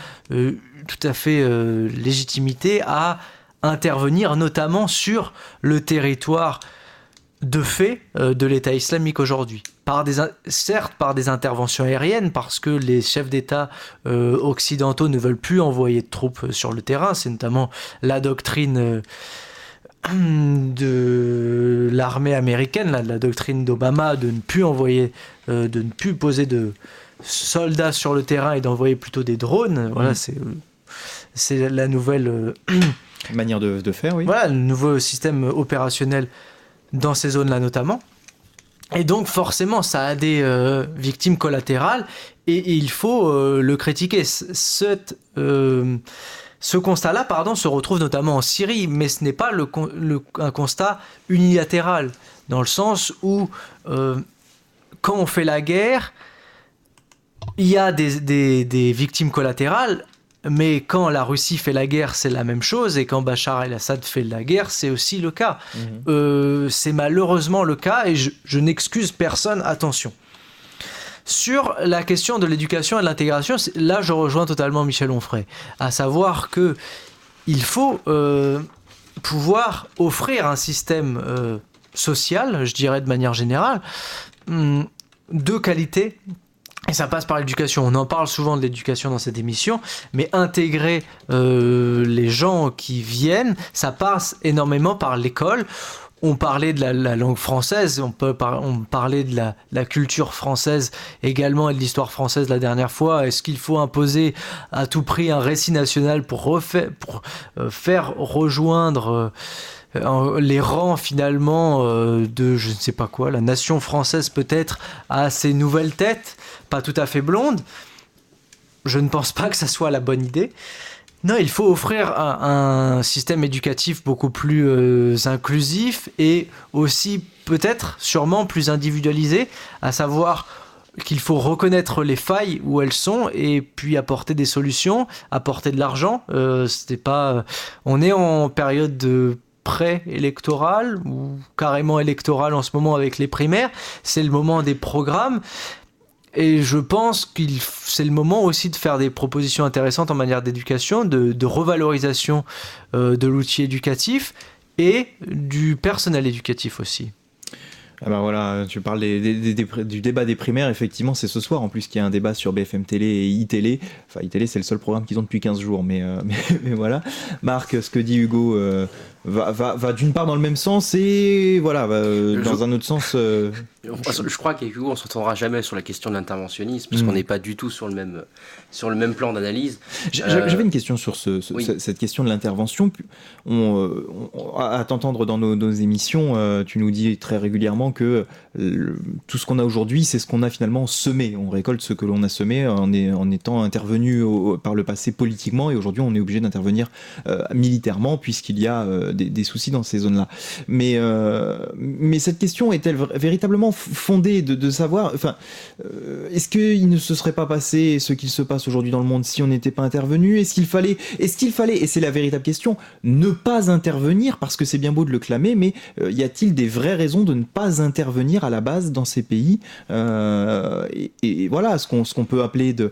tout à fait légitimité à intervenir, notamment sur le territoire de fait de l'État islamique aujourd'hui. Certes par des interventions aériennes, parce que les chefs d'État occidentaux ne veulent plus envoyer de troupes sur le terrain. C'est notamment la doctrine de l'armée américaine, la doctrine d'Obama, de ne plus envoyer, de ne plus poser de soldats sur le terrain et d'envoyer plutôt des drones. Voilà, c'est la nouvelle manière de faire, oui. Voilà, le nouveau système opérationnel dans ces zones-là notamment. Et donc forcément, ça a des victimes collatérales et il faut le critiquer. Ce constat-là, se retrouve notamment en Syrie, mais ce n'est pas un constat unilatéral, dans le sens où quand on fait la guerre, il y a des victimes collatérales, mais quand la Russie fait la guerre, c'est la même chose, et quand Bachar el-Assad fait la guerre, c'est aussi le cas. C'est malheureusement le cas, et je n'excuse personne, attention. Sur la question de l'éducation et de l'intégration, là je rejoins totalement Michel Onfray, à savoir qu'il faut pouvoir offrir un système social, je dirais de manière générale, de qualité. Et ça passe par l'éducation. On en parle souvent de l'éducation dans cette émission, mais intégrer les gens qui viennent, ça passe énormément par l'école. On parlait de la langue française, on parlait de la culture française également et de l'histoire française la dernière fois. Est-ce qu'il faut imposer à tout prix un récit national pour faire rejoindre les rangs finalement de je ne sais pas quoi, la nation française peut-être, à ces nouvelles têtes, pas tout à fait blondes? Je ne pense pas que ça soit la bonne idée. Non, il faut offrir un système éducatif beaucoup plus inclusif et aussi peut-être, sûrement plus individualisé, à savoir qu'il faut reconnaître les failles où elles sont et puis apporter des solutions, apporter de l'argent. On est en période de pré-électorale ou carrément électorale en ce moment avec les primaires. C'est le moment des programmes. Et je pense que c'est le moment aussi de faire des propositions intéressantes en matière d'éducation, de revalorisation de l'outil éducatif et du personnel éducatif aussi. Ah bah voilà, tu parles du débat des primaires, effectivement c'est ce soir en plus qu'il y a un débat sur BFM Télé et iTélé. Enfin iTélé c'est le seul programme qu'ils ont depuis 15 jours, mais voilà. Marc, ce que dit Hugo va d'une part dans le même sens et voilà, dans un autre sens... Je crois qu'avec Hugo on ne s'entendra jamais sur la question de l'interventionnisme, parce qu'on n'est pas du tout sur le même plan d'analyse. J'avais une question sur cette question de l'intervention. À t'entendre dans nos émissions, tu nous dis très régulièrement que tout ce qu'on a aujourd'hui, c'est ce qu'on a finalement semé. On récolte ce que l'on a semé en étant intervenu par le passé politiquement, et aujourd'hui on est obligé d'intervenir militairement puisqu'il y a des soucis dans ces zones-là. Mais cette question est-elle véritablement fondée de savoir, est-ce qu'il ne se serait pas passé ce qu'il se passe aujourd'hui dans le monde si on n'était pas intervenu ? Est-ce qu'il fallait, et c'est la véritable question, ne pas intervenir, parce que c'est bien beau de le clamer, mais y a-t-il des vraies raisons de ne pas intervenir à la base dans ces pays, et voilà, ce qu'on peut appeler de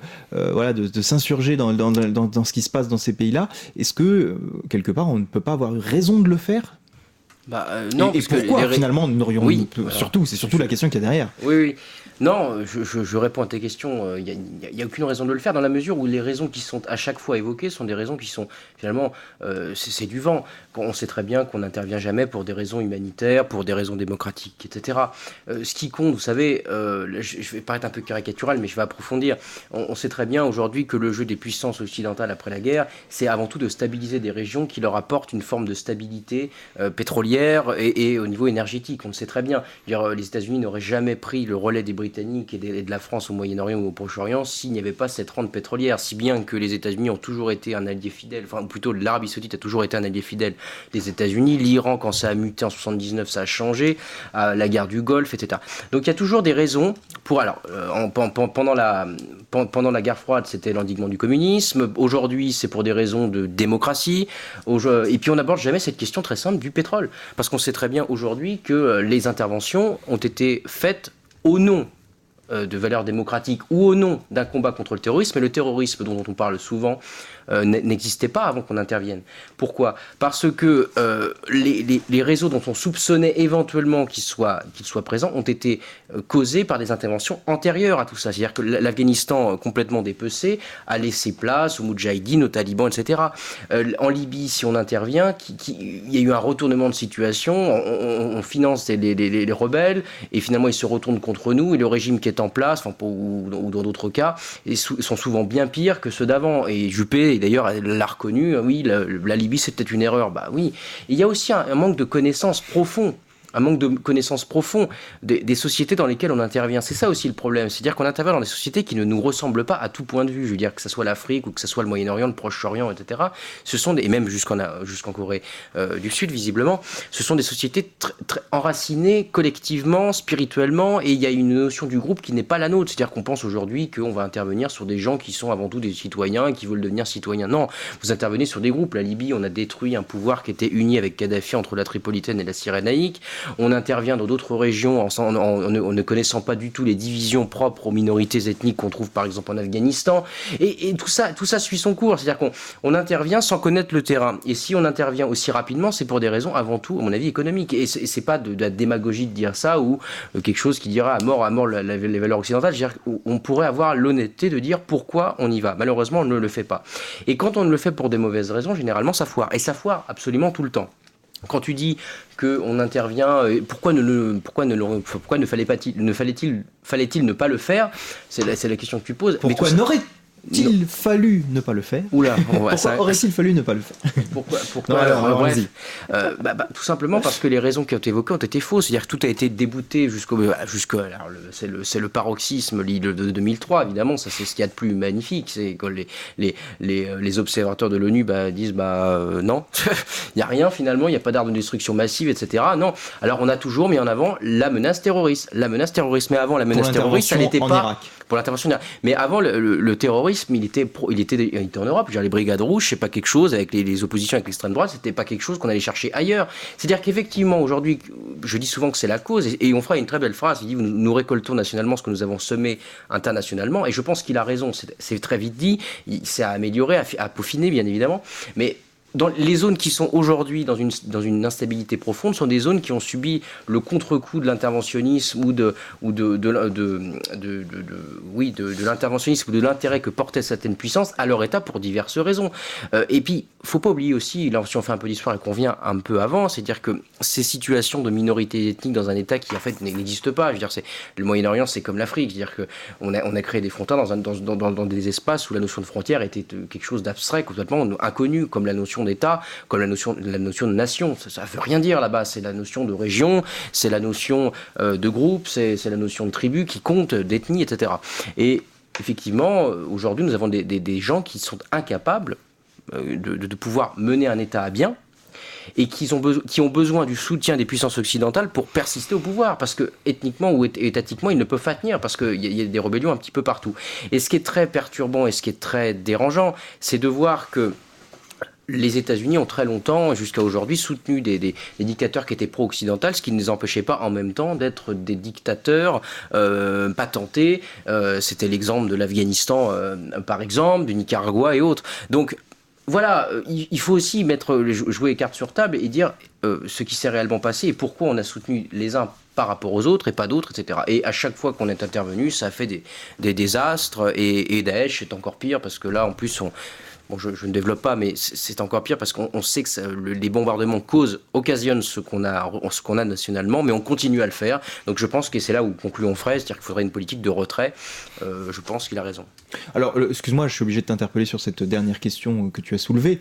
s'insurger dans ce qui se passe dans ces pays-là. Est-ce que quelque part on ne peut pas avoir raison de le faire ? Non, et pourquoi finalement n'aurions c'est surtout la question qu'il y a derrière. Oui. Non, je réponds à tes questions. Il n'y a aucune raison de le faire, dans la mesure où les raisons qui sont à chaque fois évoquées sont des raisons qui sont finalement c'est du vent. On sait très bien qu'on n'intervient jamais pour des raisons humanitaires, pour des raisons démocratiques, etc. Ce qui compte, vous savez, je vais paraître un peu caricatural, mais je vais approfondir. On sait très bien aujourd'hui que le jeu des puissances occidentales après la guerre, c'est avant tout de stabiliser des régions qui leur apportent une forme de stabilité pétrolière et au niveau énergétique. On le sait très bien. Les États-Unis n'auraient jamais pris le relais des Britanniques et de la France au Moyen-Orient ou au Proche-Orient s'il n'y avait pas cette rente pétrolière, si bien que les États-Unis ont toujours été un allié fidèle, enfin plutôt l'Arabie Saoudite a toujours été un allié fidèle des États-Unis. L'Iran, quand ça a muté en 79, ça a changé, la guerre du Golfe, etc. Donc il y a toujours des raisons pour... Alors, pendant la guerre froide, c'était l'endiguement du communisme. Aujourd'hui, c'est pour des raisons de démocratie. Et puis on n'aborde jamais cette question très simple du pétrole. Parce qu'on sait très bien aujourd'hui que les interventions ont été faites au nom de valeurs démocratiques ou au nom d'un combat contre le terrorisme. Et le terrorisme dont on parle souvent n'existait pas avant qu'on intervienne. Pourquoi ? Parce que les réseaux dont on soupçonnait éventuellement qu'ils soient présents ont été causés par des interventions antérieures à tout ça. C'est-à-dire que l'Afghanistan, complètement dépecé, a laissé place aux moudjahidines, aux talibans, etc. En Libye, si on intervient, il y a eu un retournement de situation, on finance les rebelles, et finalement ils se retournent contre nous, et le régime qui est en place, ou dans d'autres cas, sont souvent bien pires que ceux d'avant. Et Juppé, d'ailleurs, elle l'a reconnu, oui, la Libye c'est peut-être une erreur. Bah oui. Et il y a aussi un manque de connaissances profond. Un manque de connaissances profondes des sociétés dans lesquelles on intervient. C'est ça aussi le problème. C'est-à-dire qu'on intervient dans des sociétés qui ne nous ressemblent pas à tout point de vue. Je veux dire que ce soit l'Afrique ou que ce soit le Moyen-Orient, le Proche-Orient, etc. Et même jusqu'en Corée du Sud, visiblement, ce sont des sociétés très enracinées collectivement, spirituellement, et il y a une notion du groupe qui n'est pas la nôtre. C'est-à-dire qu'on pense aujourd'hui qu'on va intervenir sur des gens qui sont avant tout des citoyens et qui veulent devenir citoyens. Non, vous intervenez sur des groupes. La Libye, on a détruit un pouvoir qui était uni avec Kadhafi entre la Tripolitaine et la Cyrénaïque. On intervient dans d'autres régions en ne connaissant pas du tout les divisions propres aux minorités ethniques qu'on trouve par exemple en Afghanistan. Et tout ça suit son cours. C'est-à-dire qu'on intervient sans connaître le terrain. Et si on intervient aussi rapidement, c'est pour des raisons avant tout, à mon avis, économiques. Et c'est pas de la démagogie de dire ça ou quelque chose qui dira à mort les valeurs occidentales. Je veux dire, on pourrait avoir l'honnêteté de dire pourquoi on y va. Malheureusement, on ne le fait pas. Et quand on le fait pour des mauvaises raisons, généralement, ça foire. Et ça foire absolument tout le temps. Quand tu dis qu'on intervient, pourquoi ne fallait-il ne pas le faire ? C'est la question que tu poses. Pourquoi aurait-il fallu ne pas le faire ? Oula, Pourquoi aurait-il fallu ne pas le faire ? Pourquoi Non, alors, bref, allons-y. tout simplement parce que les raisons qui ont été évoquées ont été fausses. C'est-à-dire que tout a été débouté alors c'est le paroxysme de 2003, évidemment, ça c'est ce qu'il y a de plus magnifique. C'est quand les observateurs de l'ONU disent non, il n'y a rien finalement, il n'y a pas d'armes de destruction massive, etc. Non, alors on a toujours mis en avant la menace terroriste. Mais avant la menace terroriste, ça n'était pas... Irak. Pour l'intervention en Irak. Mais avant, le terrorisme, il était en Europe. Je veux dire, les brigades rouges, c'est pas quelque chose, avec les oppositions avec l'extrême droite, c'était pas quelque chose qu'on allait chercher ailleurs. C'est-à-dire qu'effectivement, aujourd'hui, je dis souvent que c'est la cause, et on fera une très belle phrase, il dit, nous récoltons nationalement ce que nous avons semé internationalement, et je pense qu'il a raison, c'est très vite dit, c'est à améliorer, à peaufiner, bien évidemment, mais dans les zones qui sont aujourd'hui dans une instabilité profonde sont des zones qui ont subi le contre-coup de l'interventionnisme ou de l'interventionnisme ou de l'intérêt que portaient certaines puissances à leur état pour diverses raisons. Et puis, faut pas oublier aussi, là si on fait un peu d'histoire et qu'on vient un peu avant, c'est-à-dire que ces situations de minorité ethnique dans un état qui en fait n'existe pas, je veux dire, le Moyen-Orient c'est comme l'Afrique, c'est-à-dire que on a créé des frontières dans des espaces où la notion de frontière était quelque chose d'abstrait, complètement inconnu, comme la notion d'État, comme la notion de nation. Ça veut rien dire là-bas, c'est la notion de région, c'est la notion de groupe, c'est la notion de tribu qui compte, d'ethnie, etc. Et effectivement, aujourd'hui, nous avons des gens qui sont incapables de pouvoir mener un État à bien et qui ont besoin du soutien des puissances occidentales pour persister au pouvoir, parce que ethniquement ou étatiquement, ils ne peuvent pas tenir, parce qu'il y a des rébellions un petit peu partout. Et ce qui est très perturbant et ce qui est très dérangeant, c'est de voir que les États-Unis ont très longtemps, jusqu'à aujourd'hui, soutenu des dictateurs qui étaient pro-occidentaux, ce qui ne les empêchait pas en même temps d'être des dictateurs patentés. C'était l'exemple de l'Afghanistan, par exemple, du Nicaragua et autres. Donc voilà, il faut aussi jouer les cartes sur table et dire ce qui s'est réellement passé et pourquoi on a soutenu les uns par rapport aux autres et pas d'autres, etc. Et à chaque fois qu'on est intervenu, ça a fait des désastres et Daesh c'est encore pire parce que là, en plus, je ne développe pas, mais c'est encore pire parce qu'on sait que les bombardements occasionnent ce qu'on a nationalement, mais on continue à le faire. Donc je pense que c'est là où concluons Fraisse, c'est-à-dire qu'il faudrait une politique de retrait. Je pense qu'il a raison. Alors, excuse-moi, je suis obligé de t'interpeller sur cette dernière question que tu as soulevée.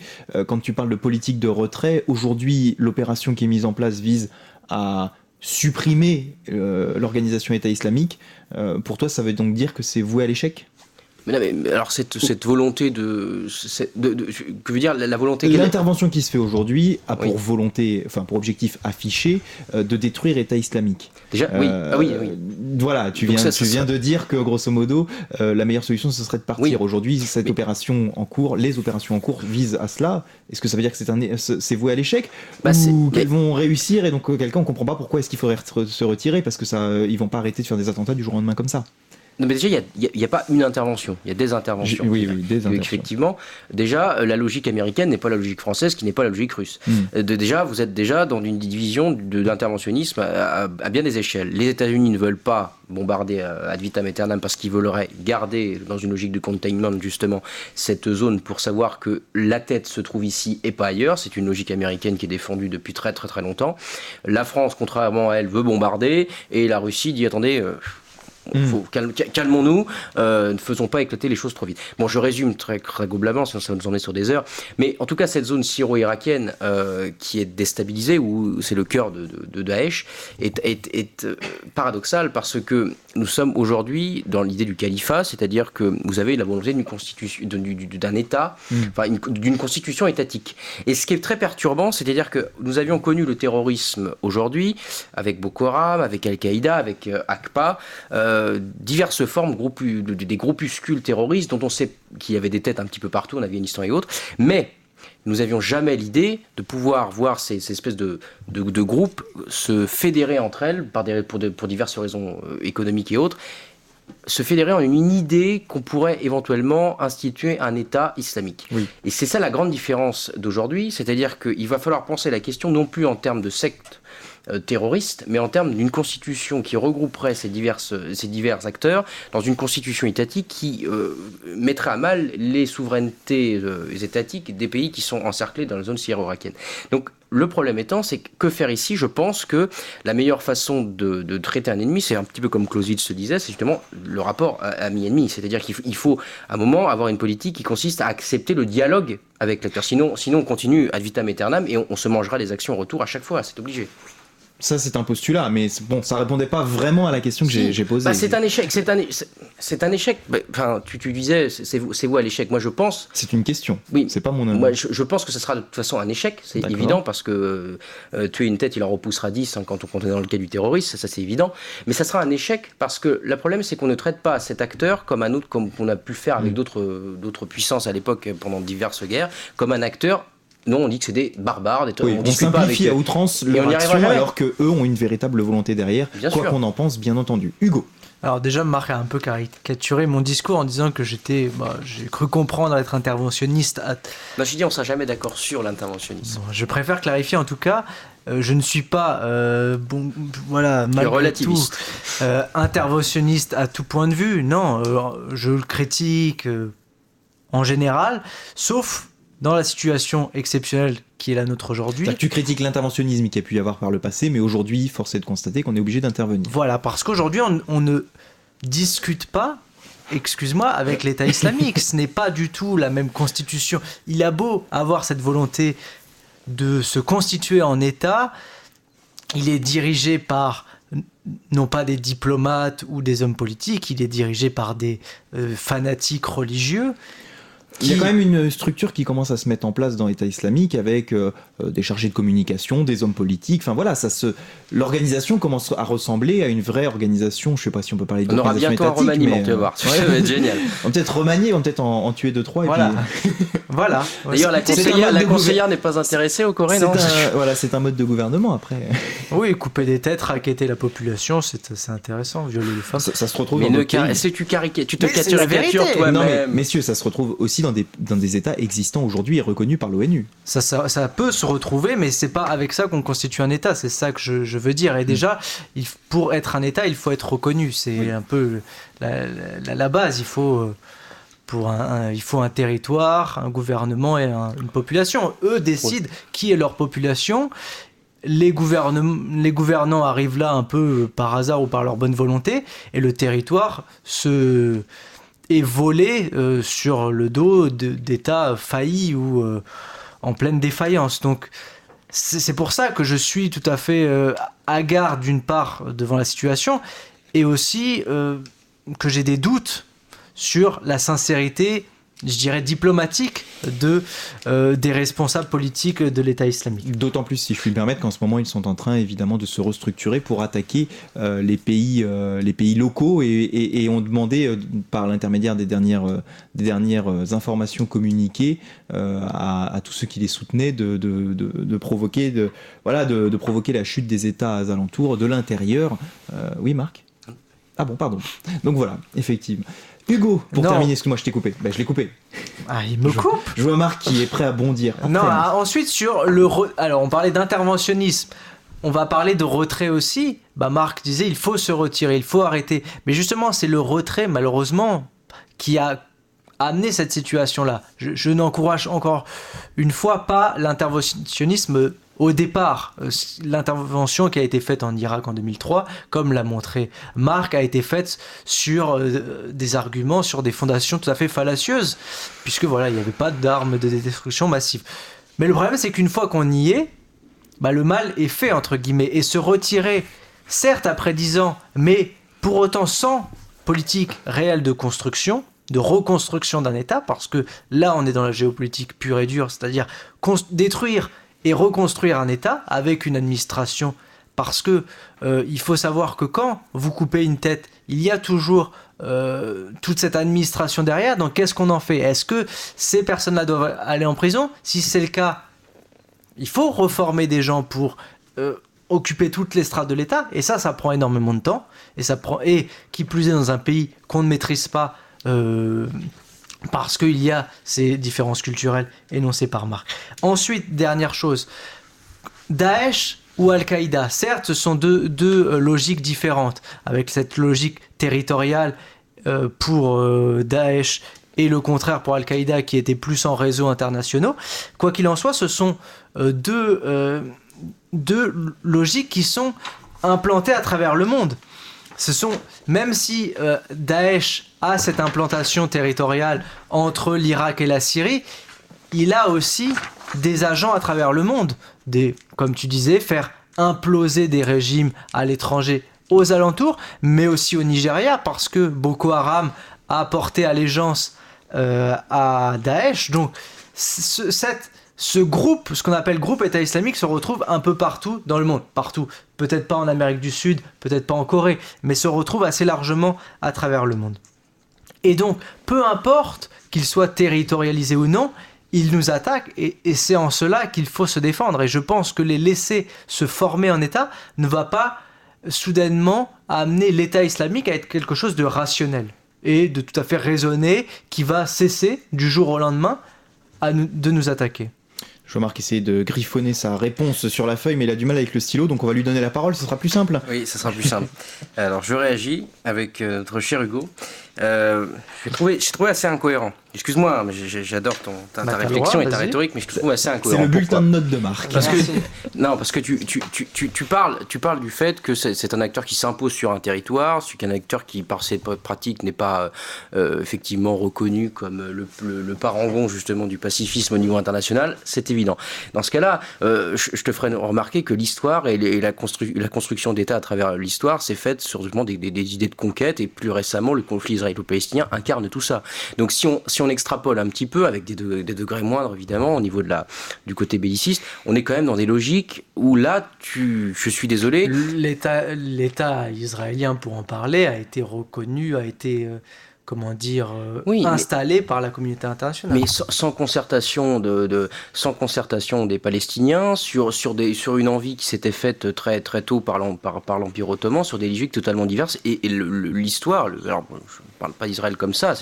Quand tu parles de politique de retrait, aujourd'hui, l'opération qui est mise en place vise à supprimer l'organisation État islamique. Pour toi, ça veut donc dire que c'est voué à l'échec ? Mais alors cette volonté que veut dire la volonté l'intervention qui se fait aujourd'hui a pour pour objectif affiché de détruire État islamique. Déjà oui. Voilà, tu viens de dire que grosso modo la meilleure solution ce serait de partir. Aujourd'hui les opérations en cours visent à cela. Est-ce que ça veut dire que c'est voué à l'échec ou qu'elles vont réussir et donc quelqu'un ne comprend pas pourquoi est-ce qu'il faudrait se retirer parce que ils vont pas arrêter de faire des attentats du jour au lendemain comme ça. Non, mais déjà, il n'y a pas une intervention, il y a des interventions. Oui, des interventions. Effectivement, déjà, la logique américaine n'est pas la logique française, qui n'est pas la logique russe. Déjà, vous êtes déjà dans une division de l'interventionnisme à bien des échelles. Les États-Unis ne veulent pas bombarder ad vitam aeternam parce qu'ils veulent garder, dans une logique de containment, justement, cette zone pour savoir que la tête se trouve ici et pas ailleurs. C'est une logique américaine qui est défendue depuis très très très longtemps. La France, contrairement à elle, veut bombarder et la Russie dit attendez... calmons-nous, ne faisons pas éclater les choses trop vite. Bon, je résume très globalement, sinon ça va nous emmener sur des heures. Mais en tout cas, cette zone syro-irakienne qui est déstabilisée, où c'est le cœur de Daesh, est paradoxale parce que nous sommes aujourd'hui dans l'idée du califat, c'est-à-dire que vous avez la volonté d'une constitution, d'un État, d'une constitution étatique. Et ce qui est très perturbant, c'est-à-dire que nous avions connu le terrorisme aujourd'hui, avec Boko Haram, avec Al-Qaïda, avec ACPA, diverses formes, des groupuscules terroristes dont on sait qu'il y avait des têtes un petit peu partout en Afghanistan et autres, mais nous n'avions jamais l'idée de pouvoir voir ces espèces de groupes se fédérer entre elles pour diverses raisons économiques et autres, se fédérer en une idée qu'on pourrait éventuellement instituer un État islamique. Oui. Et c'est ça la grande différence d'aujourd'hui, c'est-à-dire qu'il va falloir penser la question non plus en termes de sectes terroristes, mais en termes d'une constitution qui regrouperait ces divers acteurs dans une constitution étatique qui mettrait à mal les souverainetés étatiques des pays qui sont encerclés dans la zone syro-irakienne. Donc Le problème étant, c'est que faire ici? Je pense que la meilleure façon de traiter un ennemi, c'est un petit peu comme Clausewitz se disait, c'est justement le rapport ami-ennemi. C'est-à-dire qu'il faut, à un moment, avoir une politique qui consiste à accepter le dialogue avec l'acteur. Sinon on continue ad vitam aeternam et on se mangera les actions en retour à chaque fois, c'est obligé. Ça, c'est un postulat, mais bon, ça répondait pas vraiment à la question que j'ai posée. C'est un échec. C'est un échec. Enfin, tu disais, c'est vous à l'échec. Moi, je pense. C'est une question. Oui. C'est pas mon. Moi, je pense que ce sera de toute façon un échec. C'est évident parce que tuer une tête, il en repoussera 10 quand on est dans le cas du terrorisme. Ça, c'est évident. Mais ça sera un échec parce que le problème, c'est qu'on ne traite pas cet acteur comme un autre, comme on a pu le faire avec d'autres puissances à l'époque pendant diverses guerres, comme un acteur. Non, on dit que c'est des barbares, on simplifie à outrance leur action alors qu'eux ont une véritable volonté derrière, quoi qu'on en pense, bien entendu. Hugo. Alors déjà, Marc a un peu caricaturé mon discours en disant que j'ai cru comprendre être interventionniste. Non, j'ai dit on ne sera jamais d'accord sur l'interventionnisme. Bon, je préfère clarifier en tout cas. Je ne suis pas, malgré tout, interventionniste à tout point de vue. Non, je le critique en général, sauf dans la situation exceptionnelle qui est la nôtre aujourd'hui. Tu critiques l'interventionnisme qu'il y a pu y avoir par le passé, mais aujourd'hui, force est de constater qu'on est obligé d'intervenir. Voilà, parce qu'aujourd'hui, on ne discute pas, excuse-moi, avec l'État islamique. Ce n'est pas du tout la même constitution. Il a beau avoir cette volonté de se constituer en État, il est dirigé par non pas des diplomates ou des hommes politiques, il est dirigé par des fanatiques religieux. Il y a quand même une structure qui commence à se mettre en place dans l'État islamique avec des chargés de communication, des hommes politiques. Enfin voilà, l'organisation commence à ressembler à une vraie organisation. Je ne sais pas si on peut parler d'organisation étatique. On aura bientôt un remaniement, tu vas voir. Ça va être génial. On va peut-être remanier, on va peut-être en tuer 2-3. Voilà. Puis... voilà. D'ailleurs, la conseillère n'est pas intéressée au Corée, non? Voilà, c'est un mode de gouvernement après. Oui, couper des têtes, raqueter la population, c'est intéressant. Violer les femmes. Ça se retrouve mais dans est-ce que tu te caricatures toi-même? Non, mais messieurs, ça se retrouve aussi dans des États existants aujourd'hui et reconnus par l'ONU. Ça peut se retrouver, mais c'est pas avec ça qu'on constitue un État. C'est ça que je veux dire. Et déjà, pour être un État, il faut être reconnu. C'est un peu la base. Il faut un territoire, un gouvernement et une population. Eux décident qui est leur population. Les gouvernants arrivent là un peu par hasard ou par leur bonne volonté, et le territoire est volé sur le dos d'États faillis ou en pleine défaillance. Donc c'est pour ça que je suis tout à fait hagard d'une part devant la situation, et aussi que j'ai des doutes sur la sincérité, je dirais, diplomatique des responsables politiques de l'État islamique. D'autant plus, si je puis me permettre, qu'en ce moment, ils sont en train, évidemment, de se restructurer pour attaquer les pays locaux et ont demandé, par l'intermédiaire des dernières informations communiquées à tous ceux qui les soutenaient, de provoquer la chute des États alentours de l'intérieur. Oui, Marc ? Ah bon, pardon. Donc voilà, effectivement. Hugo, pour terminer, excuse-moi, je t'ai coupé. Je l'ai coupé. Ah, il me coupe. Je vois Marc qui est prêt à bondir. Ensuite, sur alors, on parlait d'interventionnisme. On va parler de retrait aussi. Marc disait, il faut se retirer, il faut arrêter. Mais justement, c'est le retrait, malheureusement, qui a amené cette situation-là. Je n'encourage encore une fois pas l'interventionnisme. Au départ, l'intervention qui a été faite en Irak en 2003, comme l'a montré Marc, a été faite sur des arguments, sur des fondations tout à fait fallacieuses, puisque voilà, il n'y avait pas d'armes de destruction massive. Mais le problème, c'est qu'une fois qu'on y est, le mal est fait, entre guillemets, et se retirer, certes après 10 ans, mais pour autant sans politique réelle de construction, de reconstruction d'un État, parce que là, on est dans la géopolitique pure et dure, c'est-à-dire détruire et reconstruire un État avec une administration, parce que il faut savoir que quand vous coupez une tête, il y a toujours toute cette administration derrière. Donc qu'est-ce qu'on en fait? Est-ce que ces personnes-là doivent aller en prison? Si c'est le cas, il faut reformer des gens pour occuper toutes les strates de l'État, et ça prend énormément de temps, et qui plus est dans un pays qu'on ne maîtrise pas, parce qu'il y a ces différences culturelles énoncées par Marc. Ensuite, dernière chose, Daesh ou Al-Qaïda, certes, ce sont deux logiques différentes, avec cette logique territoriale pour Daesh et le contraire pour Al-Qaïda qui était plus en réseaux internationaux. Quoi qu'il en soit, ce sont deux logiques qui sont implantées à travers le monde. Même si Daesh a cette implantation territoriale entre l'Irak et la Syrie, il a aussi des agents à travers le monde, comme tu disais, faire imploser des régimes à l'étranger aux alentours, mais aussi au Nigeria, parce que Boko Haram a porté allégeance à Daesh. Donc ce groupe, ce qu'on appelle groupe État islamique, se retrouve un peu partout dans le monde. Partout. Peut-être pas en Amérique du Sud, peut-être pas en Corée, mais se retrouve assez largement à travers le monde. Et donc, peu importe qu'il soit territorialisé ou non, il nous attaque et c'est en cela qu'il faut se défendre. Et je pense que les laisser se former en État ne va pas soudainement amener l'État islamique à être quelque chose de rationnel et de tout à fait raisonné qui va cesser du jour au lendemain de nous attaquer. Je vois Marc essayer de griffonner sa réponse sur la feuille, mais il a du mal avec le stylo, donc on va lui donner la parole, ce sera plus simple. Oui, ça sera plus simple. Alors, je réagis avec notre cher Hugo. J'ai trouvé assez incohérent. Excuse-moi, mais j'adore ta réflexion et ta rhétorique, mais je te trouve assez incohérent. C'est le bulletin de notes de Marc. Parce que tu parles du fait que c'est un acteur qui s'impose sur un territoire, c'est un acteur qui, par ses pratiques, n'est pas effectivement reconnu comme le parangon justement du pacifisme au niveau international. C'est évident. Dans ce cas-là, je te ferai remarquer que l'histoire et la construction d'État à travers l'histoire s'est faite sur des idées de conquête, et plus récemment, le conflit israélo-palestinien incarne tout ça. Donc si on extrapole un petit peu, avec des degrés moindres évidemment au niveau du côté belliciste, on est quand même dans des logiques où là, je suis désolé... L'État israélien, pour en parler, a été reconnu, installé par la communauté internationale. Mais sans concertation sans concertation des Palestiniens sur une envie qui s'était faite très très tôt par l'Empire ottoman, sur des logiques totalement diverses, et l'histoire, alors je ne parle pas d'Israël comme ça,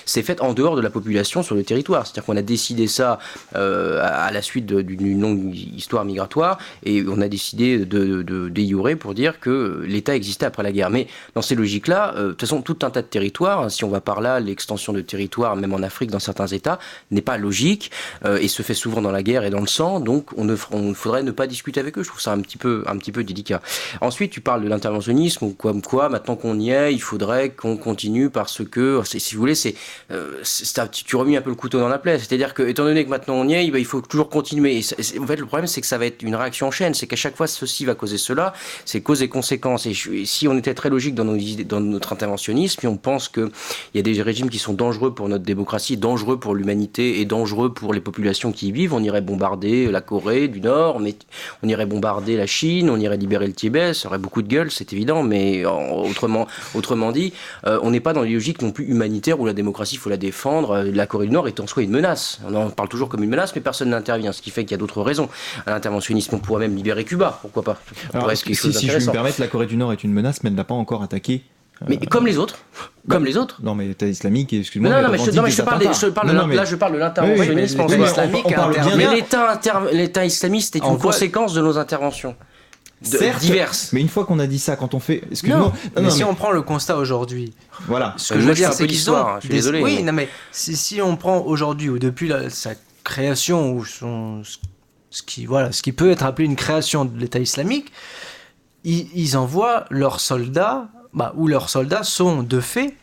c'est fait en dehors de la population sur le territoire. C'est-à-dire qu'on a décidé ça à la suite d'une longue histoire migratoire, et on a décidé de iure pour dire que l'État existait après la guerre. Mais dans ces logiques-là, de toute façon, tout un tas de territoires, si on va par là, l'extension de territoire, même en Afrique, dans certains États, n'est pas logique et se fait souvent dans la guerre et dans le sang. Donc, on faudrait ne pas discuter avec eux. Je trouve ça un petit peu délicat. Ensuite, tu parles de l'interventionnisme, ou comme quoi, maintenant qu'on y est, il faudrait qu'on continue parce que, si vous voulez, tu remues un peu le couteau dans la plaie. C'est-à-dire que, étant donné que maintenant on y est, il faut toujours continuer. En fait, le problème, c'est que ça va être une réaction en chaîne. C'est qu'à chaque fois, ceci va causer cela. C'est cause et conséquence. Et si on était très logique dans notre interventionnisme, puis on pense qu'il y a des régimes qui sont dangereux pour notre démocratie, dangereux pour l'humanité et dangereux pour les populations qui y vivent, on irait bombarder la Corée du Nord, on irait bombarder la Chine, on irait libérer le Tibet, ça aurait beaucoup de gueule, c'est évident, mais autrement dit, on n'est pas dans les logiques non plus humanitaires où la démocratie, il faut la défendre. La Corée du Nord est en soi une menace. On en parle toujours comme une menace, mais personne n'intervient, ce qui fait qu'il y a d'autres raisons à l'interventionnisme. On pourrait même libérer Cuba, pourquoi pas. Alors, si je me permets, la Corée du Nord est une menace, mais elle n'a pas encore attaqué. Mais comme les autres. Non, mais l'État islamique, excuse-moi. Je parle de l'interventionnisme en soi. Islamique. Mais l'État islamiste est une conséquence de nos interventions. Certes, diverses. Mais une fois qu'on a dit ça, quand on fait... Mais si on prend le constat aujourd'hui... Voilà. Ce que je veux dire, c'est qu'ils ont... Je suis désolé. Oui, mais si on prend aujourd'hui, ou depuis sa création, ou ce qui peut être appelé une création de l'État islamique, ils envoient leurs soldats... où leurs soldats sont de fait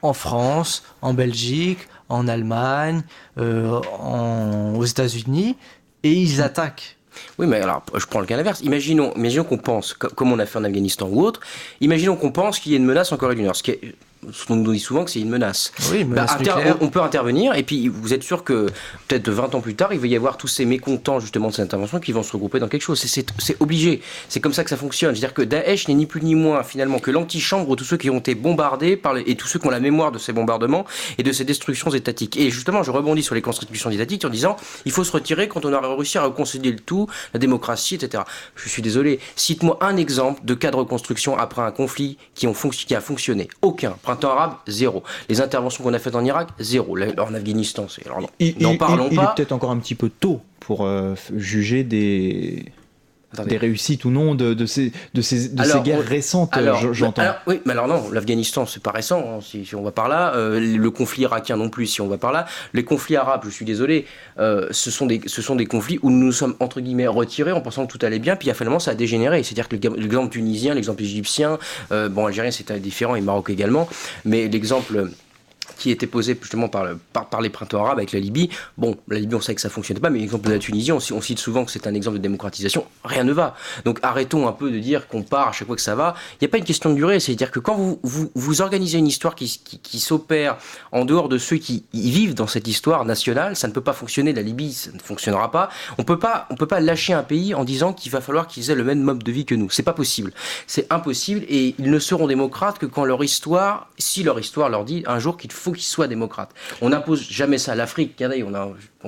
en France, en Belgique, en Allemagne, aux États-Unis, et ils attaquent. Oui, mais alors, je prends le cas inverse. Imaginons qu'on pense, comme on a fait en Afghanistan ou autre, imaginons qu'on pense qu'il y a une menace en Corée du Nord, on nous dit souvent que c'est une menace. Oui, on peut intervenir, et puis vous êtes sûr que peut-être 20 ans plus tard, il va y avoir tous ces mécontents justement de cette intervention qui vont se regrouper dans quelque chose. C'est obligé. C'est comme ça que ça fonctionne. C'est-à-dire que Daesh n'est ni plus ni moins finalement que l'antichambre de tous ceux qui ont été bombardés et tous ceux qui ont la mémoire de ces bombardements et de ces destructions étatiques. Et justement, je rebondis sur les constructions étatiques en disant il faut se retirer quand on aura réussi à reconcilier le tout, la démocratie, etc. Je suis désolé. Cite-moi un exemple de cas de reconstruction après un conflit qui a fonctionné. Aucun. Printemps arabe, 0. Les interventions qu'on a faites en Irak, 0. En Afghanistan, c'est... Alors, n'en parlons pas. Il est peut-être encore un petit peu tôt pour juger des des réussites ou non de ces guerres récentes, j'entends. Oui, mais alors non, l'Afghanistan, c'est pas récent, hein, si on va par là. Le conflit irakien non plus, si on va par là. Les conflits arabes, je suis désolé, ce sont des conflits où nous nous sommes, entre guillemets, retirés en pensant que tout allait bien, puis finalement, ça a dégénéré. C'est-à-dire que l'exemple tunisien, l'exemple égyptien, algérien, c'était différent, et Maroc également, mais l'exemple qui était posé justement par les printemps arabes avec la Libye. Bon, la Libye, on sait que ça ne fonctionnait pas, mais l'exemple de la Tunisie, on cite souvent que c'est un exemple de démocratisation. Rien ne va. Donc arrêtons un peu de dire qu'on part à chaque fois que ça va. Il n'y a pas une question de durée. C'est-à-dire que quand vous organisez une histoire qui s'opère en dehors de ceux qui y vivent dans cette histoire nationale, ça ne peut pas fonctionner. La Libye, ça ne fonctionnera pas. On peut pas lâcher un pays en disant qu'il va falloir qu'ils aient le même mode de vie que nous. C'est pas possible. C'est impossible, et ils ne seront démocrates que quand si leur histoire leur dit un jour qu'il faut qu'ils soient démocrates. On n'impose jamais ça à l'Afrique. Regardez,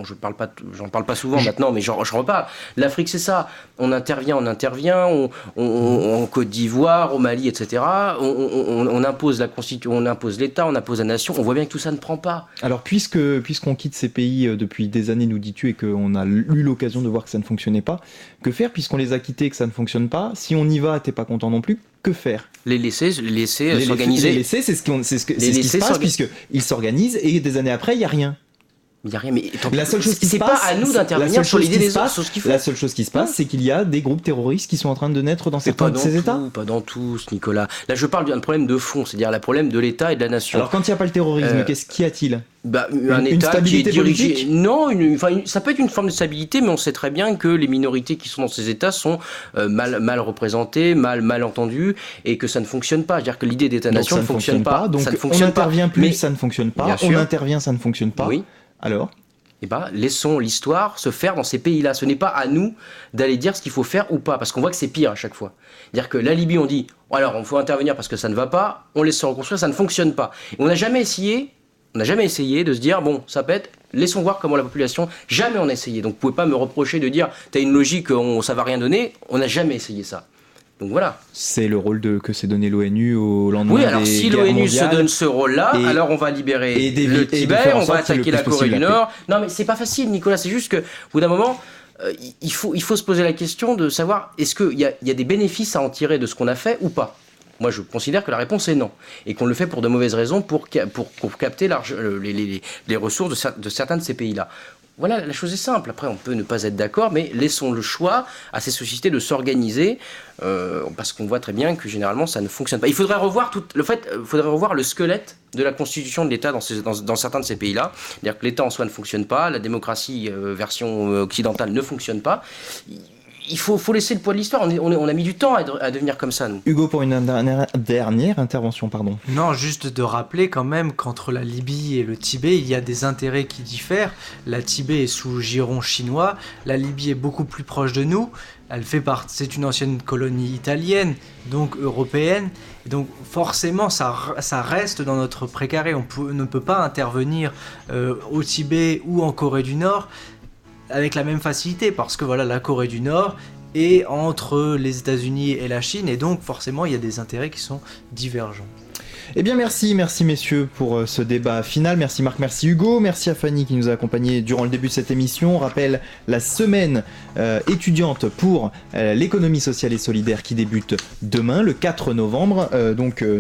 j'en parle pas souvent maintenant, mais j'en reparle. L'Afrique, c'est ça. On intervient en Côte d'Ivoire, au Mali, etc. On impose la Constitution, on impose l'État, on impose la nation. On voit bien que tout ça ne prend pas. Alors, puisqu'on quitte ces pays depuis des années, nous dis-tu, et qu'on a eu l'occasion de voir que ça ne fonctionnait pas, que faire puisqu'on les a quittés et que ça ne fonctionne pas? Si on y va, t'es pas content non plus, que faire? Les laisser s'organiser. Les laisser, c'est ce qui se passe, puisqu'ils s'organisent et des années après, il n'y a rien. Il n'y a rien, mais la seule chose qui se c'est passe, pas à nous d'intervenir sur l'idée des autres, sur ce qu'il faut. La seule chose qui se passe, c'est qu'il y a des groupes terroristes qui sont en train de naître dans certains de ces États. Pas dans tous, Nicolas. Là, je parle d'un problème de fond, c'est-à-dire le problème de l'État et de la nation. Alors, quand il n'y a pas le terrorisme, qu'y a-t-il? Un État qui est dirigé. Politique. Non, ça peut être une forme de stabilité, mais on sait très bien que les minorités qui sont dans ces États sont mal représentées, mal entendues, et que ça ne fonctionne pas. C'est-à-dire que l'idée d'État-nation ne fonctionne pas. Donc, on n'intervient plus, ça ne fonctionne pas. On intervient, ça ne fonctionne pas. Oui. Alors, laissons l'histoire se faire dans ces pays-là. Ce n'est pas à nous d'aller dire ce qu'il faut faire ou pas, parce qu'on voit que c'est pire à chaque fois. C'est-à-dire que la Libye, on dit, alors on faut intervenir parce que ça ne va pas, on laisse se reconstruire, ça ne fonctionne pas. Et on n'a jamais essayé de se dire, bon, ça pète, laissons voir comment la population, jamais on a essayé. Donc vous pouvez pas me reprocher de dire, t'as une logique, ça va rien donner, on n'a jamais essayé ça. Donc voilà. C'est le rôle que s'est donné l'ONU au lendemain des guerres mondiales. Oui, alors si l'ONU se donne ce rôle-là, alors on va libérer le Tibet, on va attaquer la Corée du Nord. Non mais c'est pas facile, Nicolas, c'est juste que, au bout d'un moment, il faut se poser la question de savoir, est-ce qu'il y a des bénéfices à en tirer de ce qu'on a fait ou pas? Moi, je considère que la réponse est non, et qu'on le fait pour de mauvaises raisons, pour capter les ressources de certains de ces pays-là. Voilà, la chose est simple. Après, on peut ne pas être d'accord, mais laissons le choix à ces sociétés de s'organiser, parce qu'on voit très bien que généralement, ça ne fonctionne pas. Il faudrait revoir le squelette de la constitution de l'État dans certains de ces pays-là. C'est-à-dire que l'État en soi ne fonctionne pas, la démocratie version occidentale ne fonctionne pas. Il faut laisser le poids de l'histoire. On a mis du temps à devenir comme ça, nous. Hugo, pour une dernière intervention, pardon. Non, juste de rappeler quand même qu'entre la Libye et le Tibet, il y a des intérêts qui diffèrent. La Tibet est sous giron chinois, la Libye est beaucoup plus proche de nous. C'est une ancienne colonie italienne, donc européenne. Et donc forcément, ça reste dans notre précaré. On ne peut pas intervenir au Tibet ou en Corée du Nord avec la même facilité, parce que voilà, la Corée du Nord est entre les États-Unis et la Chine, et donc forcément il y a des intérêts qui sont divergents. Eh bien merci messieurs pour ce débat final. Merci Marc, merci Hugo, merci à Fanny qui nous a accompagnés durant le début de cette émission. On rappelle la semaine étudiante pour l'économie sociale et solidaire qui débute demain, le 4 novembre,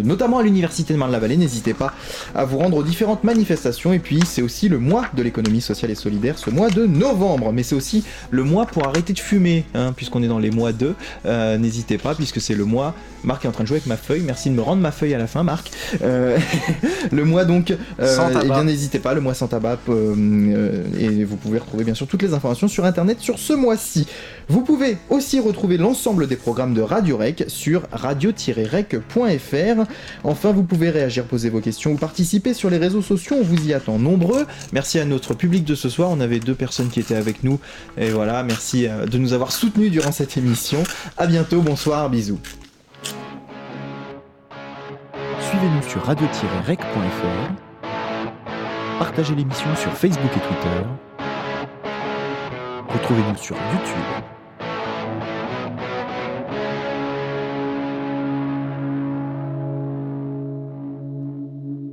notamment à l'université de Marne-la-Vallée. N'hésitez pas à vous rendre aux différentes manifestations. Et puis c'est aussi le mois de l'économie sociale et solidaire, ce mois de novembre. Mais c'est aussi le mois pour arrêter de fumer, puisqu'on est dans les mois de. N'hésitez pas, puisque c'est le mois. Marc est en train de jouer avec ma feuille. Merci de me rendre ma feuille à la fin, Marc. Le mois donc, et bien n'hésitez pas, le mois sans tabac, et vous pouvez retrouver bien sûr toutes les informations sur internet sur ce mois-ci. Vous pouvez aussi retrouver l'ensemble des programmes de Radio Rec sur radio-rec.fr. Enfin, vous pouvez réagir, poser vos questions ou participer sur les réseaux sociaux, on vous y attend nombreux. Merci à notre public de ce soir, on avait 2 personnes qui étaient avec nous, et voilà, merci de nous avoir soutenus durant cette émission. À bientôt, bonsoir, bisous. Suivez-nous sur radio-rec.fr, partagez l'émission sur Facebook et Twitter, retrouvez-nous sur YouTube.